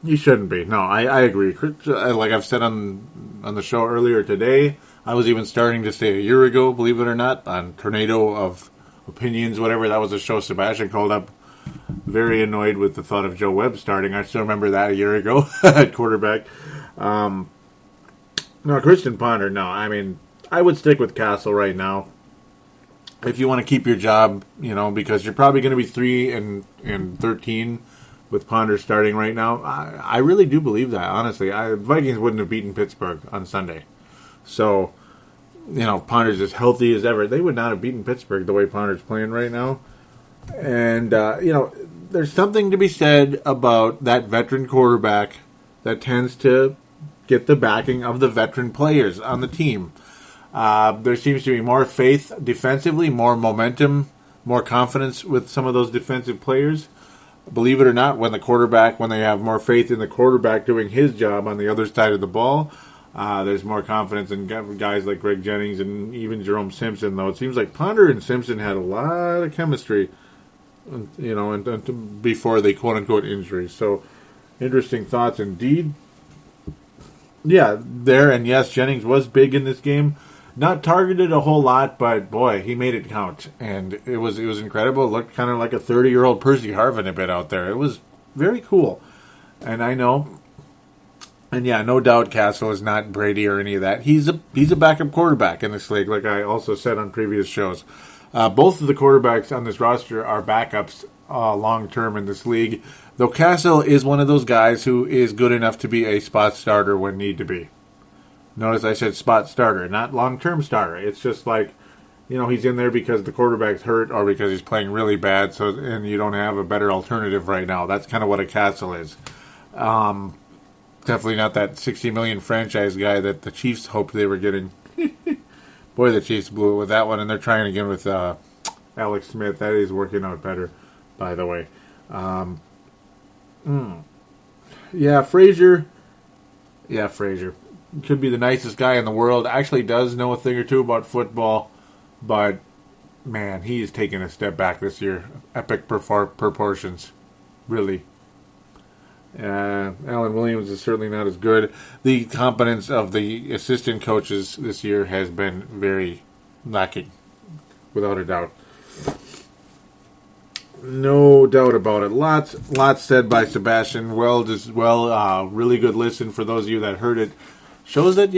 He shouldn't be. No, I agree. Like I've said on the show earlier today, I was even starting to say a year ago, believe it or not, on Tornado of Opinions, whatever. That was a show Sebastian called up. Very annoyed with the thought of Joe Webb starting. I still remember that a year ago at quarterback. Christian Ponder, no. I mean, I would stick with Cassel right now. If you want to keep your job, because you're probably going to be 3-13 with Ponder starting right now. I really do believe that, honestly. Vikings wouldn't have beaten Pittsburgh on Sunday. So, Ponder's as healthy as ever. They would not have beaten Pittsburgh the way Ponder's playing right now. And, there's something to be said about that veteran quarterback that tends to get the backing of the veteran players on the team. There seems to be more faith defensively, more momentum, more confidence with some of those defensive players. Believe it or not, when they have more faith in the quarterback doing his job on the other side of the ball, there's more confidence in guys like Greg Jennings and even Jerome Simpson, though. It seems like Ponder and Simpson had a lot of chemistry, and before they quote-unquote injuries. So, interesting thoughts indeed. Yeah, yes, Jennings was big in this game. Not targeted a whole lot, but boy, he made it count, and it was incredible. It looked kind of like a 30-year-old Percy Harvin a bit out there. It was very cool, and I know, and yeah, no doubt, Cassel is not Brady or any of that. He's a backup quarterback in this league, like I also said on previous shows. Both of the quarterbacks on this roster are backups long term in this league, though Cassel is one of those guys who is good enough to be a spot starter when need to be. Notice I said spot starter, not long-term starter. It's just like, he's in there because the quarterback's hurt or because he's playing really bad, and you don't have a better alternative right now. That's kind of what a Cassel is. Definitely not that $60 million franchise guy that the Chiefs hoped they were getting. Boy, the Chiefs blew it with that one, and they're trying again with Alex Smith. That is working out better, by the way. Frazier. Yeah, Frazier. Could be the nicest guy in the world. Actually does know a thing or two about football. But, man, he is taking a step back this year. Epic proportions. Really. Alan Williams is certainly not as good. The competence of the assistant coaches this year has been very lacking, without a doubt. No doubt about it. Lots said by Sebastian. Really good listen for those of you that heard it. Shows that,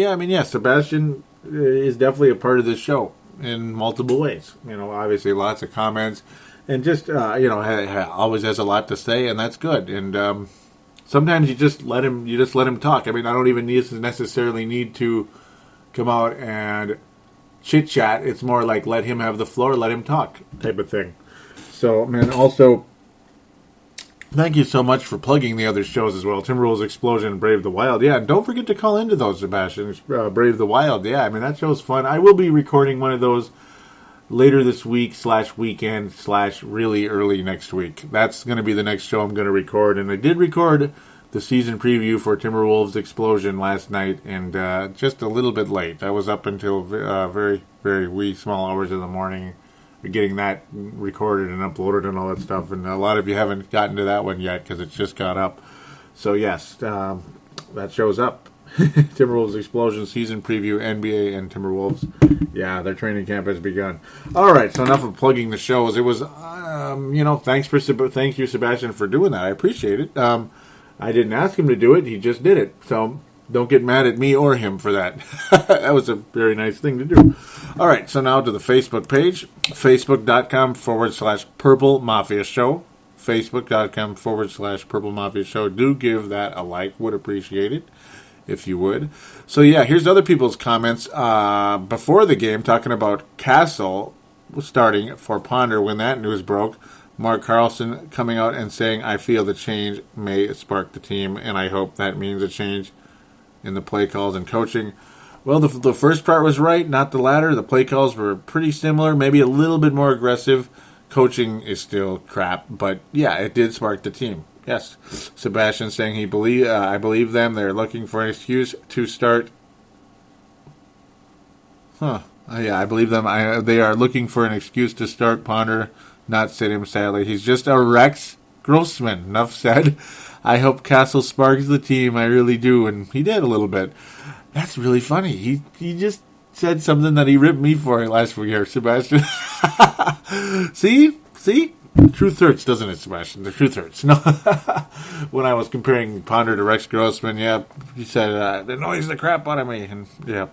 Sebastian is definitely a part of this show in multiple ways. Obviously lots of comments, and just always has a lot to say, and that's good. And sometimes you just let him talk. I don't even necessarily need to come out and chit chat. It's more like let him have the floor, let him talk type of thing. So, also, thank you so much for plugging the other shows as well. Timberwolves Explosion and Brave the Wild. Yeah, and don't forget to call into those, Sebastian. Brave the Wild. Yeah, that show's fun. I will be recording one of those later this week / weekend / really early next week. That's going to be the next show I'm going to record. And I did record the season preview for Timberwolves Explosion last night, and just a little bit late. I was up until very, very wee small hours of the morning getting that recorded and uploaded and all that stuff. And a lot of you haven't gotten to that one yet because it's just got up. So, yes, that shows up. Timberwolves Explosion season preview, NBA and Timberwolves. Yeah, their training camp has begun. All right, so enough of plugging the shows. It was, thank you, Sebastian, for doing that. I appreciate it. I didn't ask him to do it. He just did it. So don't get mad at me or him for that. That was a very nice thing to do. All right, so now to the Facebook page, facebook.com/Purple Mafia Show. Facebook.com/Purple Mafia Show. Do give that a like. Would appreciate it if you would. So, yeah, here's other people's comments before the game talking about Cassel starting for Ponder when that news broke. Mark Carlson coming out and saying, I feel the change may spark the team, and I hope that means a change in the play calls and coaching. Well, the first part was right, not the latter. The play calls were pretty similar, maybe a little bit more aggressive. Coaching is still crap, but yeah, it did spark the team. Yes, Sebastian saying I believe them. They're looking for an excuse to start. Yeah, I believe them. They are looking for an excuse to start Ponder, not sit him. Sadly, he's just a Rex Grossman. Enough said. I hope Cassel sparks the team. I really do, and he did a little bit. That's really funny. He just said something that he ripped me for last year, Sebastian. See? The truth hurts, doesn't it, Sebastian? The truth hurts. No. When I was comparing Ponder to Rex Grossman, yeah, he said, it annoys the crap out of me. And, yeah,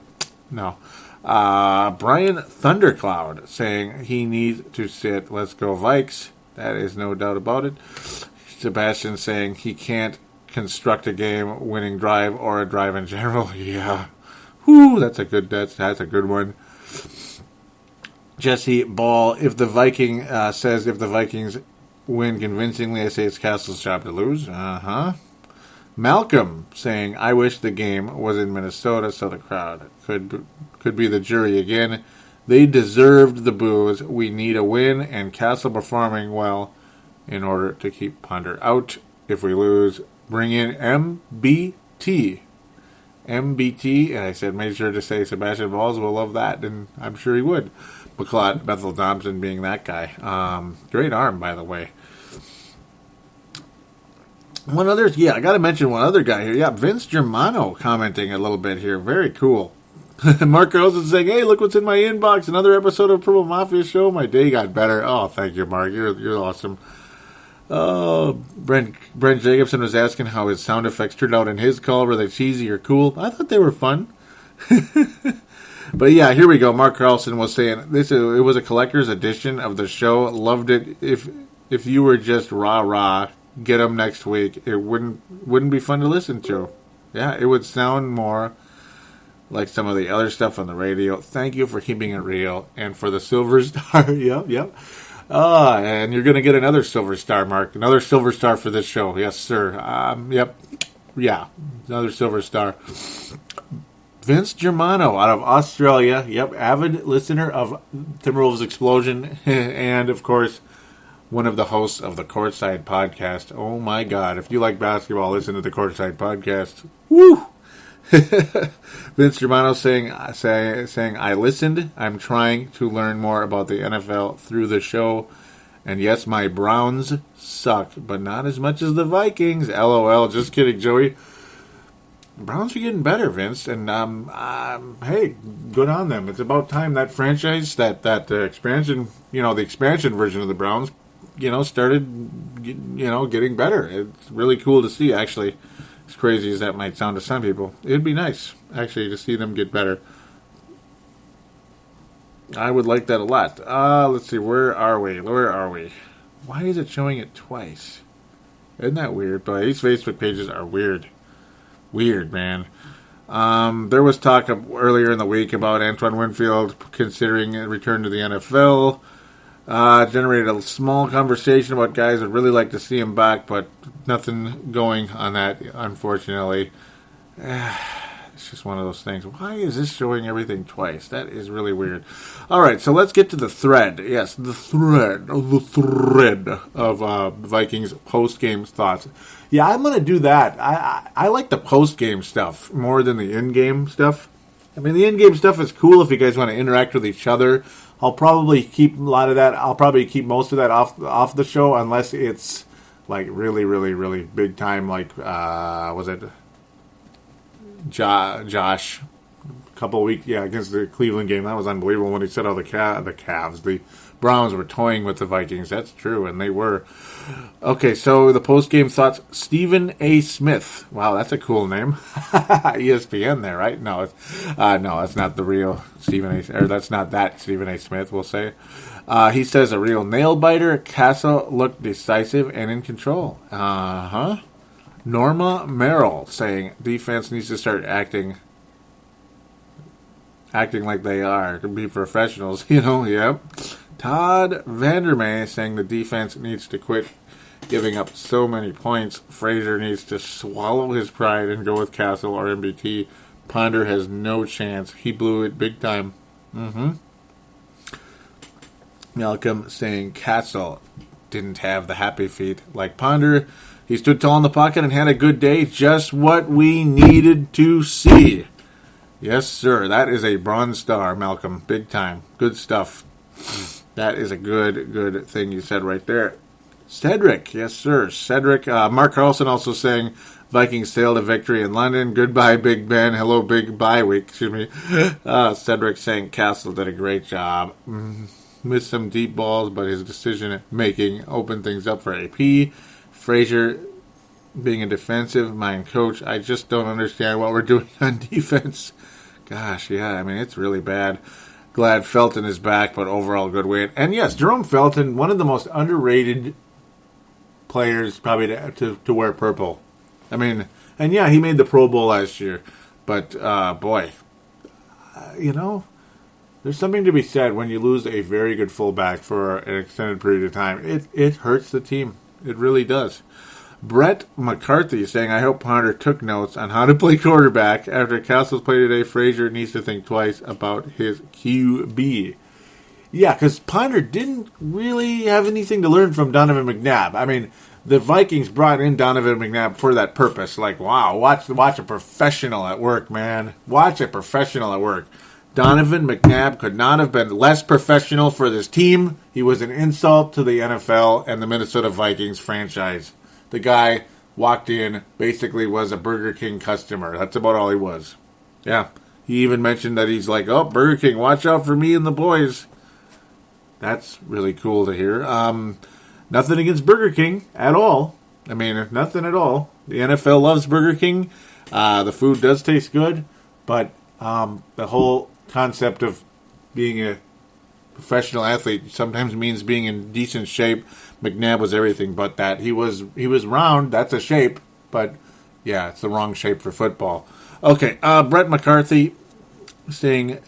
no. Brian Thundercloud saying he needs to sit. Let's go Vikes. That is no doubt about it. Sebastian saying he can't construct a game-winning drive or a drive in general. Yeah. Whoo, that's a good one. Jesse Ball, if the Vikings win convincingly, I say it's Cassel's job to lose. Malcolm saying, I wish the game was in Minnesota so the crowd could be the jury again. They deserved the boos. We need a win, and Cassel performing well in order to keep Ponder out. If we lose, bring in MBT, and I said, make sure to say Sebastian Balls will love that, and I'm sure he would. McLeod, Bethel Thompson being that guy. Great arm, by the way. I got to mention one other guy here. Yeah, Vince Germano commenting a little bit here. Very cool. Mark Carlson saying, hey, look what's in my inbox. Another episode of Purple Mafia Show. My day got better. Oh, thank you, Mark. You're awesome. Brent Jacobson was asking how his sound effects turned out in his call. Were they cheesy or cool? I thought they were fun. But yeah, here we go. Mark Carlson was saying it was a collector's edition of the show. Loved it. If you were just rah, get them next week. It wouldn't be fun to listen to. Yeah, it would sound more like some of the other stuff on the radio. Thank you for keeping it real and for the silver star. Yep. And you're going to get another silver star, Mark. Another silver star for this show. Yes, sir. Yep. Yeah, another silver star. Vince Germano out of Australia. Yep, avid listener of Timberwolves Explosion. And, of course, one of the hosts of the Courtside Podcast. Oh, my God. If you like basketball, listen to the Courtside Podcast. Woo! Vince Germano saying, I listened. I'm trying to learn more about the NFL through the show. And yes, my Browns suck, but not as much as the Vikings. LOL. Just kidding, Joey. Browns are getting better, Vince, and hey, good on them. It's about time that franchise, that expansion, the expansion version of the Browns, started, getting better. It's really cool to see, actually. As crazy as that might sound to some people, it'd be nice, actually, to see them get better. I would like that a lot. Let's see, where are we? Why is it showing it twice? Isn't that weird? But these Facebook pages are weird. Weird, man. There was talk earlier in the week about Antoine Winfield considering a return to the NFL. Generated a small conversation about guys would really like to see him back, but nothing going on that, unfortunately. It's just one of those things. Why is this showing everything twice? That is really weird. All right, so let's get to the thread. Yes, the thread of Vikings post-game thoughts. Yeah, I'm going to do that. I like the post-game stuff more than the in-game stuff. I mean, the in-game stuff is cool if you guys want to interact with each other. I'll probably keep a lot of that. I'll probably keep most of that off the show unless it's like really, really, really big time. Like, was it Josh? A couple of weeks, against the Cleveland game. That was unbelievable when he said all the Cavs, the Browns were toying with the Vikings. That's true, and they were. Okay, so the post-game thoughts. Stephen A. Smith. Wow, that's a cool name. ESPN there, right? No, that's not the real Stephen A. Or that's not that Stephen A. Smith, we'll say. He says a real nail-biter. Cassel looked decisive and in control. Norma Merrill saying defense needs to start acting like they are to be professionals. Yep. Todd Vandermeer saying the defense needs to quit giving up so many points. Frazier needs to swallow his pride and go with Cassel or MBT. Ponder has no chance. He blew it big time. Malcolm saying Cassel didn't have the happy feet like Ponder. He stood tall in the pocket and had a good day. Just what we needed to see. Yes, sir. That is a bronze star, Malcolm. Big time. Good stuff. That is a good thing you said right there. Cedric. Yes, sir. Cedric. Mark Carlson also saying Vikings sailed to victory in London. Goodbye, Big Ben. Hello, Big Bye Week. Excuse me. Cedric saying Cassel did a great job. Missed some deep balls, but his decision-making opened things up for AP. Frazier being a defensive-minded coach. I just don't understand what we're doing on defense. Gosh, yeah, I mean, it's really bad. Glad Felton is back, but overall good win. And yes, Jerome Felton, one of the most underrated players probably to wear purple. I mean, and yeah, he made the Pro Bowl last year. But, boy, there's something to be said when you lose a very good fullback for an extended period of time. It hurts the team. It really does. Brett McCarthy saying, I hope Ponder took notes on how to play quarterback. After Cassel's play today, Frazier needs to think twice about his QB. Yeah, because Ponder didn't really have anything to learn from Donovan McNabb. I mean, the Vikings brought in Donovan McNabb for that purpose. Like, wow, watch a professional at work, man. Watch a professional at work. Donovan McNabb could not have been less professional for this team. He was an insult to the NFL and the Minnesota Vikings franchise. The guy walked in, basically was a Burger King customer. That's about all he was. Yeah. He even mentioned that he's like, oh, Burger King, watch out for me and the boys. That's really cool to hear. Nothing against Burger King at all. I mean, nothing at all. The NFL loves Burger King. The food does taste good. But the whole concept of being a professional athlete sometimes means being in decent shape. McNabb was everything but that. He was round. That's a shape, but yeah, it's the wrong shape for football. Okay, Brett McCarthy saying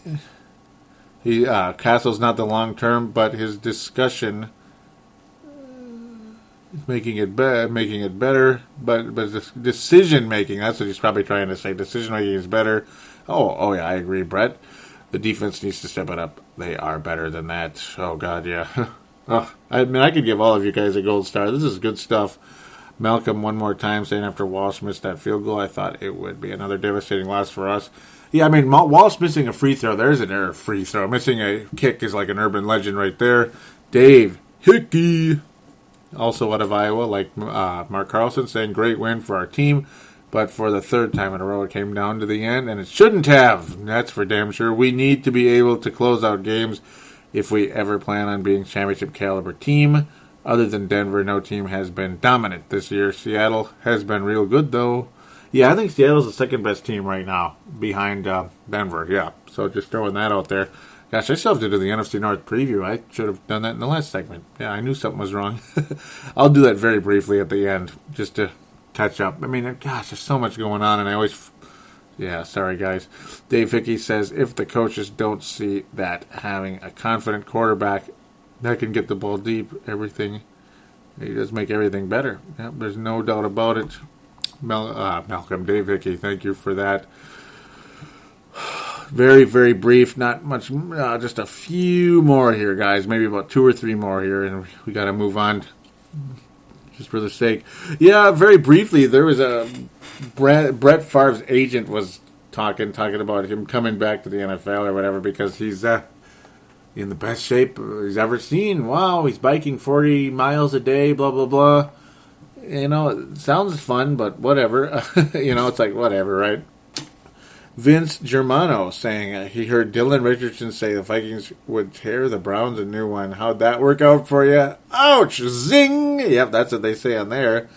Cassel's not the long term, but his discussion is making it better. But decision making, that's what he's probably trying to say. Decision making is better. Oh yeah, I agree, Brett. The defense needs to step it up. They are better than that. Oh God, yeah. I mean, I could give all of you guys a gold star. This is good stuff. Malcolm, one more time, saying after Walsh missed that field goal, I thought it would be another devastating loss for us. Yeah, I mean, Walsh missing a free throw. There's an error free throw. Missing a kick is like an urban legend right there. Dave Hickey. Also out of Iowa, like Mark Carlson, saying great win for our team, but for the third time in a row it came down to the end, and it shouldn't have. That's for damn sure. We need to be able to close out games if we ever plan on being championship caliber team. Other than Denver, no team has been dominant this year. Seattle has been real good, though. Yeah, I think Seattle's the second best team right now, behind Denver, yeah. So just throwing that out there. Gosh, I still have to do the NFC North preview. I should have done that in the last segment. Yeah, I knew something was wrong. I'll do that very briefly at the end, just to touch up. I mean, gosh, there's so much going on, and I always... Yeah, sorry, guys. Dave Hickey says, if the coaches don't see that having a confident quarterback that can get the ball deep, everything... He does make everything better. Yep, there's no doubt about it. Malcolm, Dave Hickey, thank you for that. Very, very brief, not much, just a few more here, guys. Maybe about 2 or 3 more here, and we got to move on, just for the sake. Yeah, very briefly, there was a Brett Favre's agent was talking about him coming back to the NFL or whatever, because he's in the best shape he's ever seen. Wow, he's biking 40 miles a day, blah, blah, blah. You know, it sounds fun, but whatever. You know, it's like, whatever, right? Vince Germano saying he heard Dylan Richardson say the Vikings would tear the Browns a new one. How'd that work out for you? Ouch! Zing! Yep, that's what they say on there,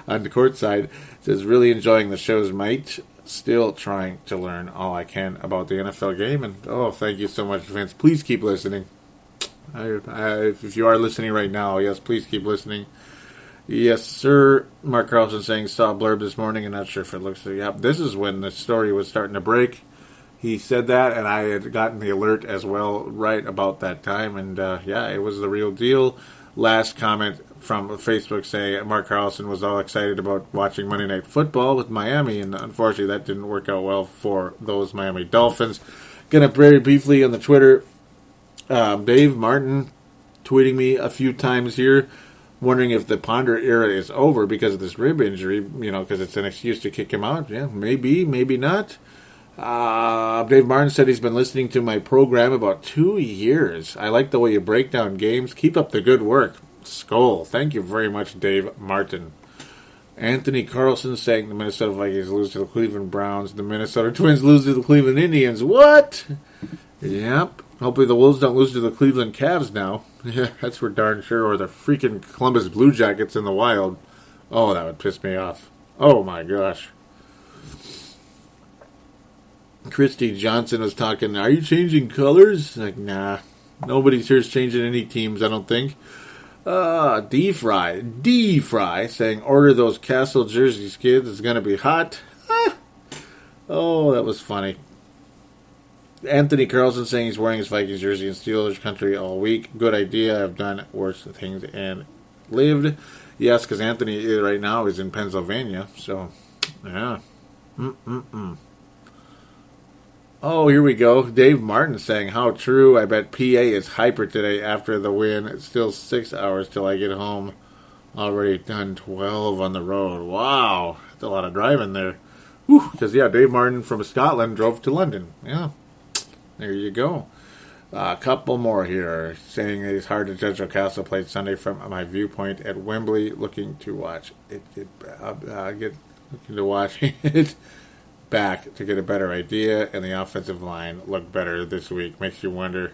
on the court side. It says, really enjoying the shows, mate. Still trying to learn all I can about the NFL game. And, oh, thank you so much, Vince. Please keep listening. If you are listening right now, yes, please keep listening. Yes, sir. Mark Carlson saying, saw a blurb this morning, and not sure if it looks like, yep, this is when the story was starting to break. He said that, and I had gotten the alert as well right about that time, and yeah, it was the real deal. Last comment from Facebook saying Mark Carlson was all excited about watching Monday Night Football with Miami, and unfortunately that didn't work out well for those Miami Dolphins. Gonna very briefly on the Twitter, Dave Martin tweeting me a few times here, wondering if the Ponder era is over because of this rib injury, you know, because it's an excuse to kick him out. Yeah, maybe, maybe not. Dave Martin said he's been listening to my program about 2 years. I like the way you break down games. Keep up the good work. Skull. Thank you very much, Dave Martin. Anthony Carlson saying the Minnesota Vikings lose to the Cleveland Browns. The Minnesota Twins lose to the Cleveland Indians. What? Yep. Hopefully the Wolves don't lose to the Cleveland Cavs now. Yeah, that's for darn sure. Or the freaking Columbus Blue Jackets in the Wild. Oh, that would piss me off. Oh, my gosh. Christy Johnson was talking, are you changing colors? Like, nah. Nobody here's changing any teams, I don't think. D-Fry saying, order those Cassel jerseys, kids. It's going to be hot. Oh, that was funny. Anthony Carlson saying he's wearing his Vikings jersey in Steelers country all week. Good idea. I've done worse things and lived. Yes, because Anthony right now is in Pennsylvania. So, yeah. Oh, here we go. Dave Martin saying, how true. I bet PA is hyper today after the win. It's still 6 hours till I get home. Already done 12 on the road. Wow. That's a lot of driving there. Because, yeah, Dave Martin from Scotland drove to London. Yeah. There you go. A couple more here. Saying it's hard to judge how Cassel played Sunday from my viewpoint at Wembley. Looking to watch it. Looking to watch it back to get a better idea, and the offensive line looked better this week. Makes you wonder,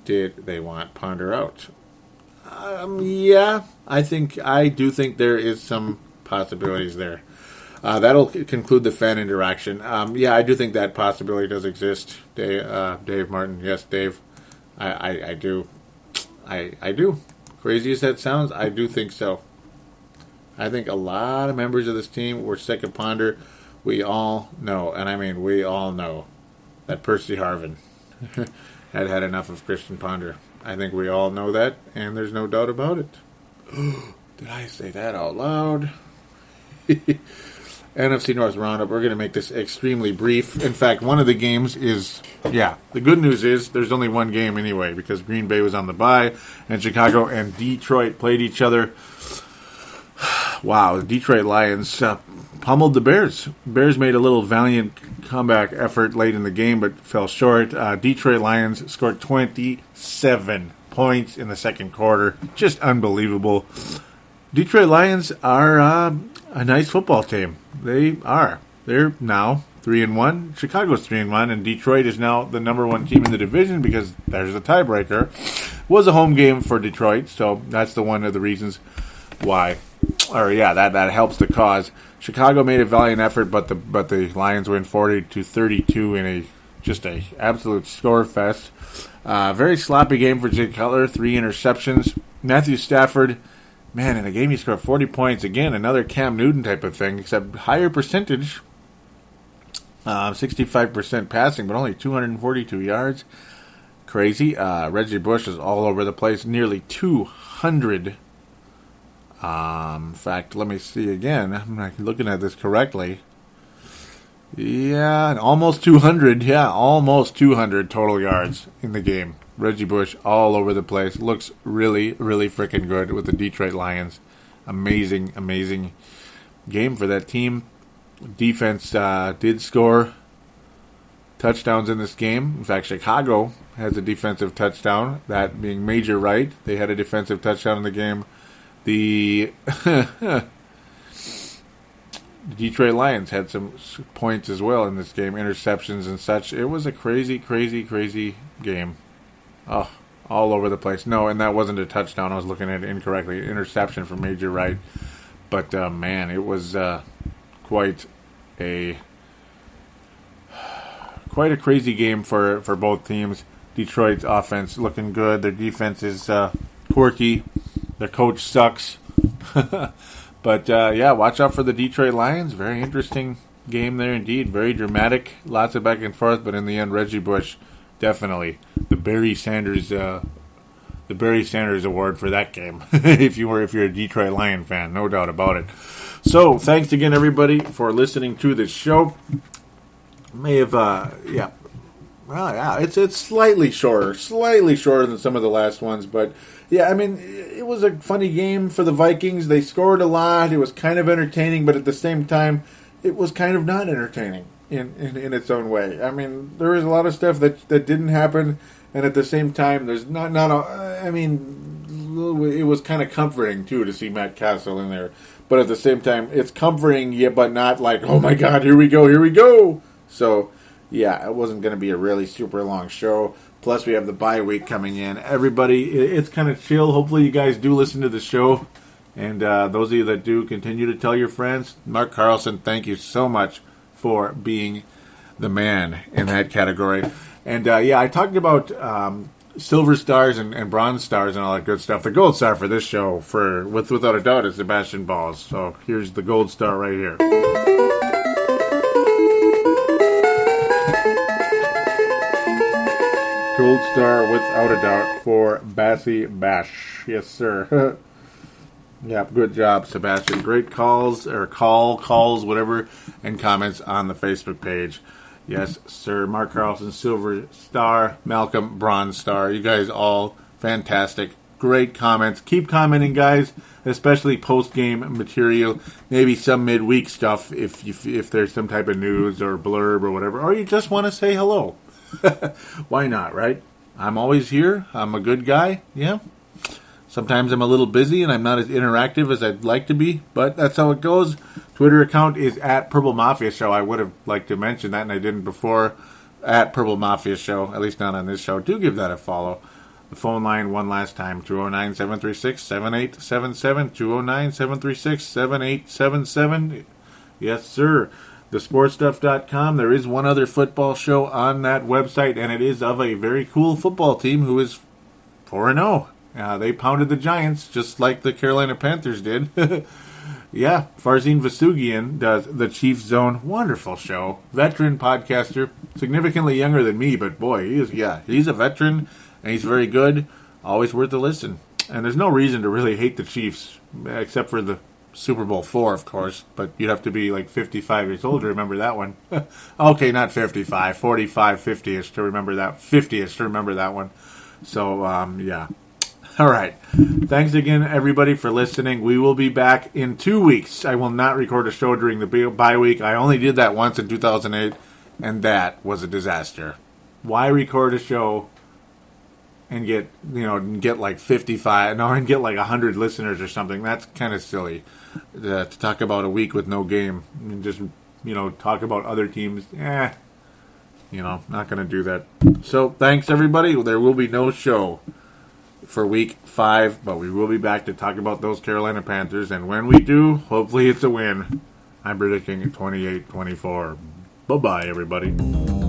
did they want Ponder out? Yeah, I do think there is some possibilities there. That'll conclude the fan interaction. Yeah, I do think that possibility does exist. Dave Martin, yes, Dave, I do. I do. Crazy as that sounds, I do think so. I think a lot of members of this team were sick of Ponder. We all know, and I mean we all know, that Percy Harvin had enough of Christian Ponder. I think we all know that, and there's no doubt about it. Did I say that out loud? NFC North Roundup. We're going to make this extremely brief. In fact, one of the games is, the good news is there's only one game anyway, because Green Bay was on the bye, and Chicago and Detroit played each other. Wow, the Detroit Lions pummeled the Bears. Bears made a little valiant comeback effort late in the game, but fell short. Detroit Lions scored 27 points in the second quarter. Just unbelievable. Detroit Lions are a nice football team. They are. They're now 3-1. Chicago's 3-1, and Detroit is now the number one team in the division because there's a tiebreaker. Was a home game for Detroit, so that's one of the reasons why. That helps the cause. Chicago made a valiant effort, but the Lions win 40-32 in a absolute score fest. Very sloppy game for Jay Cutler. 3 interceptions. Matthew Stafford, man, in a game he scored 40 points. Again, another Cam Newton type of thing, except higher percentage. 65% passing, but only 242 yards. Crazy. Reggie Bush is all over the place. Nearly 200. In fact, let me see again. I'm not looking at this correctly. Yeah, almost 200. Yeah, almost 200 total yards in the game. Reggie Bush all over the place. Looks really, really freaking good with the Detroit Lions. Amazing, amazing game for that team. Defense did score touchdowns in this game. In fact, Chicago has a defensive touchdown, that being Major Wright. They had a defensive touchdown in the game. The Detroit Lions had some points as well in this game, interceptions and such. It was a crazy, crazy, crazy game. Oh, all over the place. No, and that wasn't a touchdown. I was looking at it incorrectly. Interception from Major Wright. But, man, it was quite a crazy game for both teams. Detroit's offense looking good. Their defense is quirky. Their coach sucks. But, watch out for the Detroit Lions. Very interesting game there indeed. Very dramatic. Lots of back and forth, but in the end, Reggie Bush, definitely the Barry Sanders award for that game. if you're a Detroit Lion fan, no doubt about it. So, thanks again, everybody, for listening to this show. It's slightly shorter than some of the last ones, but yeah, I mean, it was a funny game for the Vikings. They scored a lot. It was kind of entertaining, but at the same time, it was kind of not entertaining in its own way. I mean, there was a lot of stuff that didn't happen, and at the same time, there's it was kind of comforting too to see Matt Cassel in there. But at the same time, it's comforting, yeah, but not like, oh my God, here we go. So, yeah, it wasn't going to be a really super long show. Plus, we have the bye week coming in. Everybody, it's kind of chill. Hopefully, you guys do listen to the show. And those of you that do, continue to tell your friends. Mark Carlson, thank you so much for being the man in that category. And, I talked about silver stars and bronze stars and all that good stuff. The gold star for this show, without a doubt, is Sebastian Balls. So here's the gold star right here. Gold star, without a doubt, for Bassy Bash. Yes, sir. Yeah, good job, Sebastian. Great calls, whatever, and comments on the Facebook page. Yes, sir. Mark Carlson, silver star. Malcolm, bronze star. You guys all fantastic. Great comments. Keep commenting, guys, especially post-game material. Maybe some midweek stuff if there's some type of news or blurb or whatever. Or you just want to say hello. Why not, right? I'm always here. I'm a good guy. Yeah. Sometimes I'm a little busy and I'm not as interactive as I'd like to be, but that's how it goes. Twitter account is at Purple Mafia Show. I would have liked to mention that, and I didn't before. At Purple Mafia Show, at least not on this show. Do give that a follow. The phone line one last time, 209-736-7877, 209-736-7877. Yes, sir. TheSportStuff.com. There is one other football show on that website, and it is of a very cool football team who is 4-0. They pounded the Giants just like the Carolina Panthers did. Yeah, Farzin Vasugian does the Chiefs Zone. Wonderful show. Veteran podcaster. Significantly younger than me, but boy, he's a veteran, and he's very good. Always worth a listen. And there's no reason to really hate the Chiefs, except for the Super Bowl IV, of course, but you'd have to be like 55 years old to remember that one. Okay, not 55, 45, 50-ish to remember that, 50-ish to remember that one. So, yeah. All right. Thanks again, everybody, for listening. We will be back in 2 weeks. I will not record a show during the bye week. I only did that once in 2008, and that was a disaster. Why record a show and get like 55, no, and get like 100 listeners or something. That's kind of silly to talk about a week with no game and just, talk about other teams. Not going to do that. So thanks everybody. There will be no show for week 5, but we will be back to talk about those Carolina Panthers. And when we do, hopefully it's a win. I'm predicting 28-24. Bye-bye, everybody.